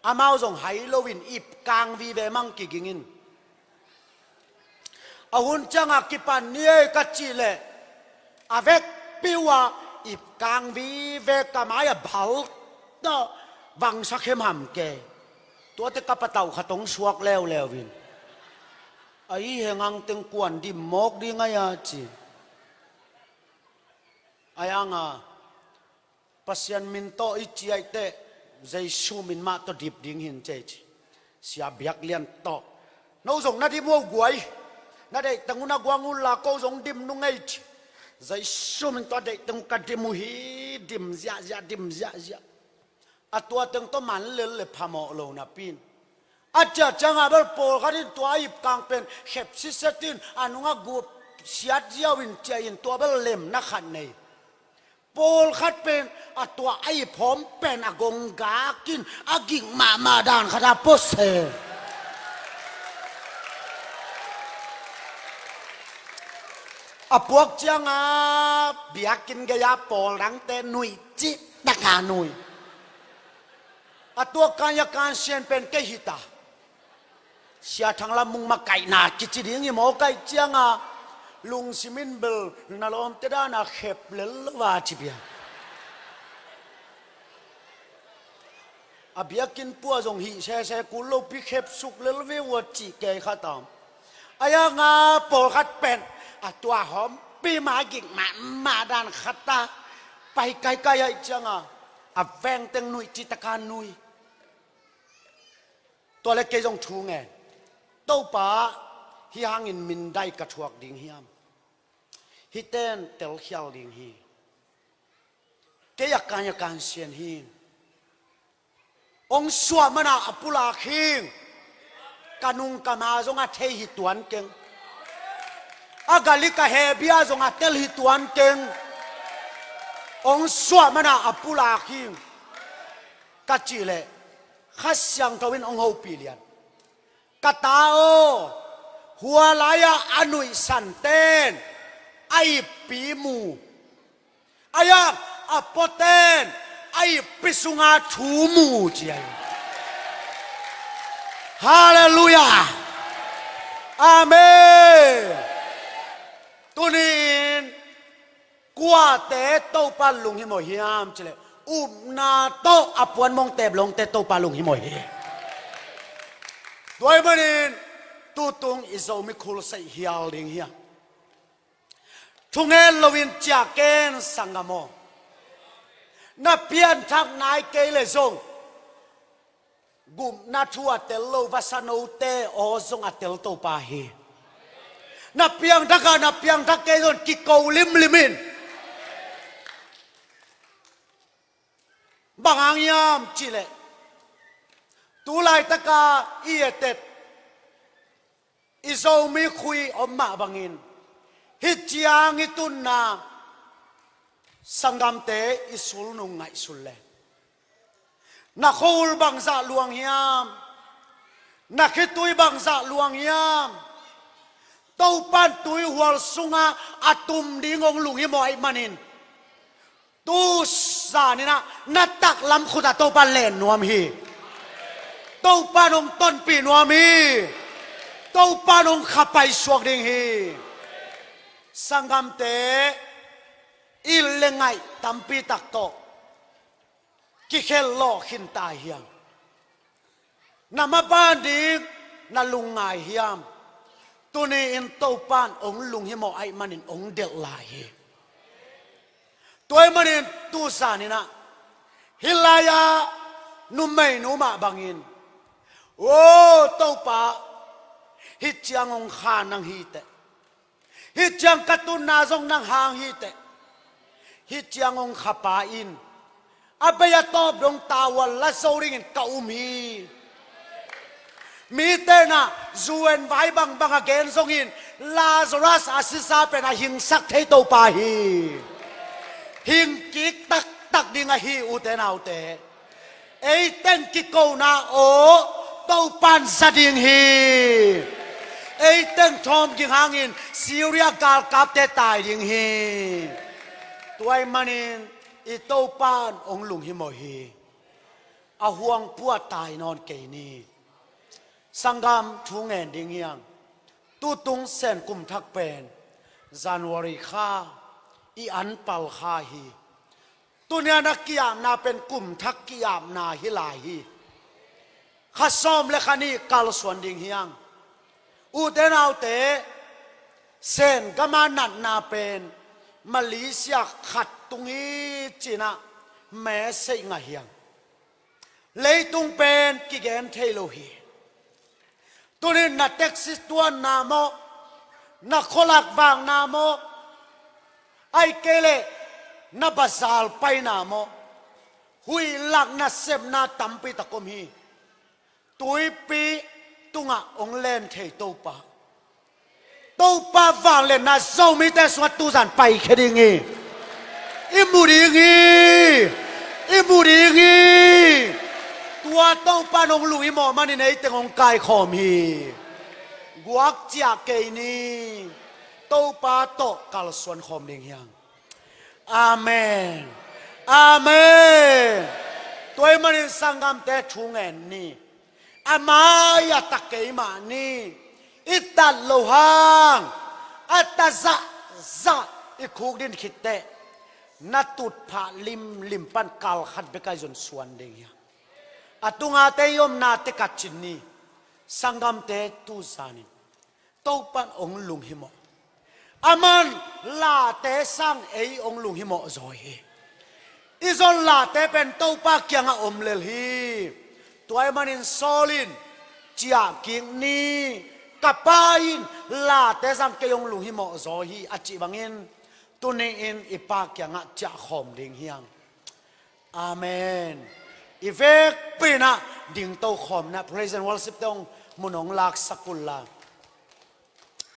อามาส่งไฮโลวินอิบกางวีเวมังกิกิงินอาหุ่นจังกิปันเนี่ยกัจจิเลยอาเวกปิวอิบกางวีเวกามายบาลต่อวังสักเข้มหำเกตัวเตกับปะเต่าขตงสวกแล้ววินไอ้เฮงังเต็งกวนดิมกดีไงจีไอ้ยังปัสยันมินโตอิจิไอเตใจชูมินมาตัวดิบดิ่งหินเจจเสียเบียกเลียนโตน้องส่งนาทีมัวกวยนาเด็กตั้งอุณกวางอุลาก็ส่งดิมนุ่งไอจใจชูมินตัวเด็กตั้งกัดดิมุฮีดิมยาดิมยาอัตัวตั้งตัวมันเลยพามอโลนาปินอาจจะจังอาเบลโปลเขาที่ตัวอิบกางเป็นเข็บซิสตินอนุงกูเสียดเจียวินเจียนตัวเบลเล่มนักขันในโปลขัดเป็นตัวไอ้ผมเป็นกงกากินกิงมาดานขดาโปเซพวกจังเบียกินกะยาโปลรังเตนุยจิตะกานุยตัวการเชียนเป็นเกหิตาเสียทางละมุงมาไก่นากิจดิ้งยี่หมอไก่เจียงลุงซิมินเบลนาลอมเตดานาเข็บเลลวาจิเบียเบียกินปัวจงหิเชกุโลปิเข็บสุกเลลเววจิเกยข้าตาม อายงาโปขัดเป็นตัวหอมปีมากิกมาดานขัดตาไปไกลๆไอ้จังแวงเต็งนุยจิตการนุยตัวเล็กเกยงชูไงเต้าป่าฮิฮังอินมินได้กระชวกดิ่งเฮียมฮิเต้นเตลเขียวดิ่งฮีเกยการเสียนฮีองสวมนาอปุลาคิงกานุงกามาจงอาเทหิตวนเก่งอากาลิกาเฮเบียจงอาเตลหิตวนเก่งองสวมนาอปุลาคิงกัจจิเลขัดยังทวินองหูปีเลียนกตาโอหัวลายอนุยสันเตนไอปีมูอายะอปเตนไอปิสุงาชูมูเจียฮาเลลูยาอาเมนตุนินกัวเตโตปัลลุงหิโมฮิยามเจเลอุบนาโตอปวนมงเตบลงเตโตปัลลุงหิโมฮิด้วยมันนินตูตุงอิโซมิคุลใส่ฮิอาลิงฮิยทุงเอลวินจากเกนสังกโมนับเพียนทักนายเกลซงกุมนาทัวเตลโลวัสโนเตโอซงอเตลโตปาฮีนับเพียงทักเกลกิโกลิมินบางยามจิเลตูไลตะกาอีเตตอิโซมีคุยอมมาบังอินฮิตยางอิตุนนาสังกัมเตอิสุลนุงไงสุลเลนักโฮลบังซาลวงยามนักฮิตุยบังซาลวงยามเต้าปันตุยหัวสุงาอัตุมดิงองลุงฮิโมไอมันินตูสานี่นะนัดตักลำขุดเต้าปันเล่นนัวมีเต้าปันองต้นปีนัวมีเต้าปันองขับไปสวกดิงฮีสังกัมเตอิลเลงไงตัมปีตักโตกิเคลโลขินตาเฮียงนามาบ้านดิงนาลุงไงเฮียมตัวนี้อินโตปานองลุงฮิโมไอมันินองเดลลาฮีตัวมันอินตูสานินะฮิลายานุ่มไม่นุ่มมาบังอินโอ้โตปาฮิตยังองขานังฮีเตฮิตยังกตุนนาซงนังหางฮีเตฮิตยังองขับปาอินอาเบียตอบดงตาวันละโซริงินเกามีมีเตนะจูเอ็นไว้บังเกนซงอินลาซารัสอาซิซาเป็นหิงสักเทโตปาฮีหิงกิกตักดิงฮีอุเตนาอุเตเอเตนกิโกนาโอโตปันสดิงฮีเอเตนทอมกิงหางอินซีเรียกาลกับเตตายดิงฮีตัวมันอินอิโตปานองลุงฮิโมฮีอาห่วงพัวตายนอนเกนีสังกามทุงเงินดิ่งยังตูตุงเซนกุมทักเป็นจันวารีข้าอีอันปัลข้าฮีตัวเนี้ยนักกิยามนาเป็นกุมทักกิยามนาฮิลาฮีข้าซ้อมและข้านี่กาลสวนดิ่งยังอูเตนเอาเตเซนก็มานัดนาเป็นมาเลเซียขัดตรงนี้จีน่ะแม่เสงเฮียงเลยตรงเป็นกิเกนเทโลฮีตัวนี้นัดเท็กซิสตัวนามอนักขลักบางนามอไอเกเลนับบาซาลไปนามอหุยหลักนัดเซมนาตัมปีตะกมฮีตุยปีตุงะองเลนเทโตปาตูปาฟังเลยนะโซมิเตสวัตตุสันไปแค่ดิ่งอิมูดิ่งตัวตูปานองลุยหมอมันในเตงองกายขอมีกวักจากเกนีตูปาโตกัลส่วนขอมดิ่งยังอาเมนอาเมนตัวมันสังกัมเตชุงเอ็นนี่อามายาตะเกยมานี่อิตัลโลหังอัตซะอีคุกดินขิดเตนัตุดผาลิมปันกาลขัดเบกายจนส่วนเดียอตุงอาเตยมนาเตกัดจินนีสังกัมเตตูซานิ โตปันองลุงหิโมอามันลาเตสังเอองลุงหิโมจอยอิซอนลาเตเป็นโตปากยังอมเลลีตัวมันอินโซลินจากกิงนี้กับปาอินลาเตสังเกยองลุงหิโมจอยอาจิบังอินตัวนี้อินอีปากยังจะขอมดิ่งเฮียงอาเมนอีเวกปีนะดิ่งโตขอมนะ praise and worship ตรงมุนองลักสกุลลา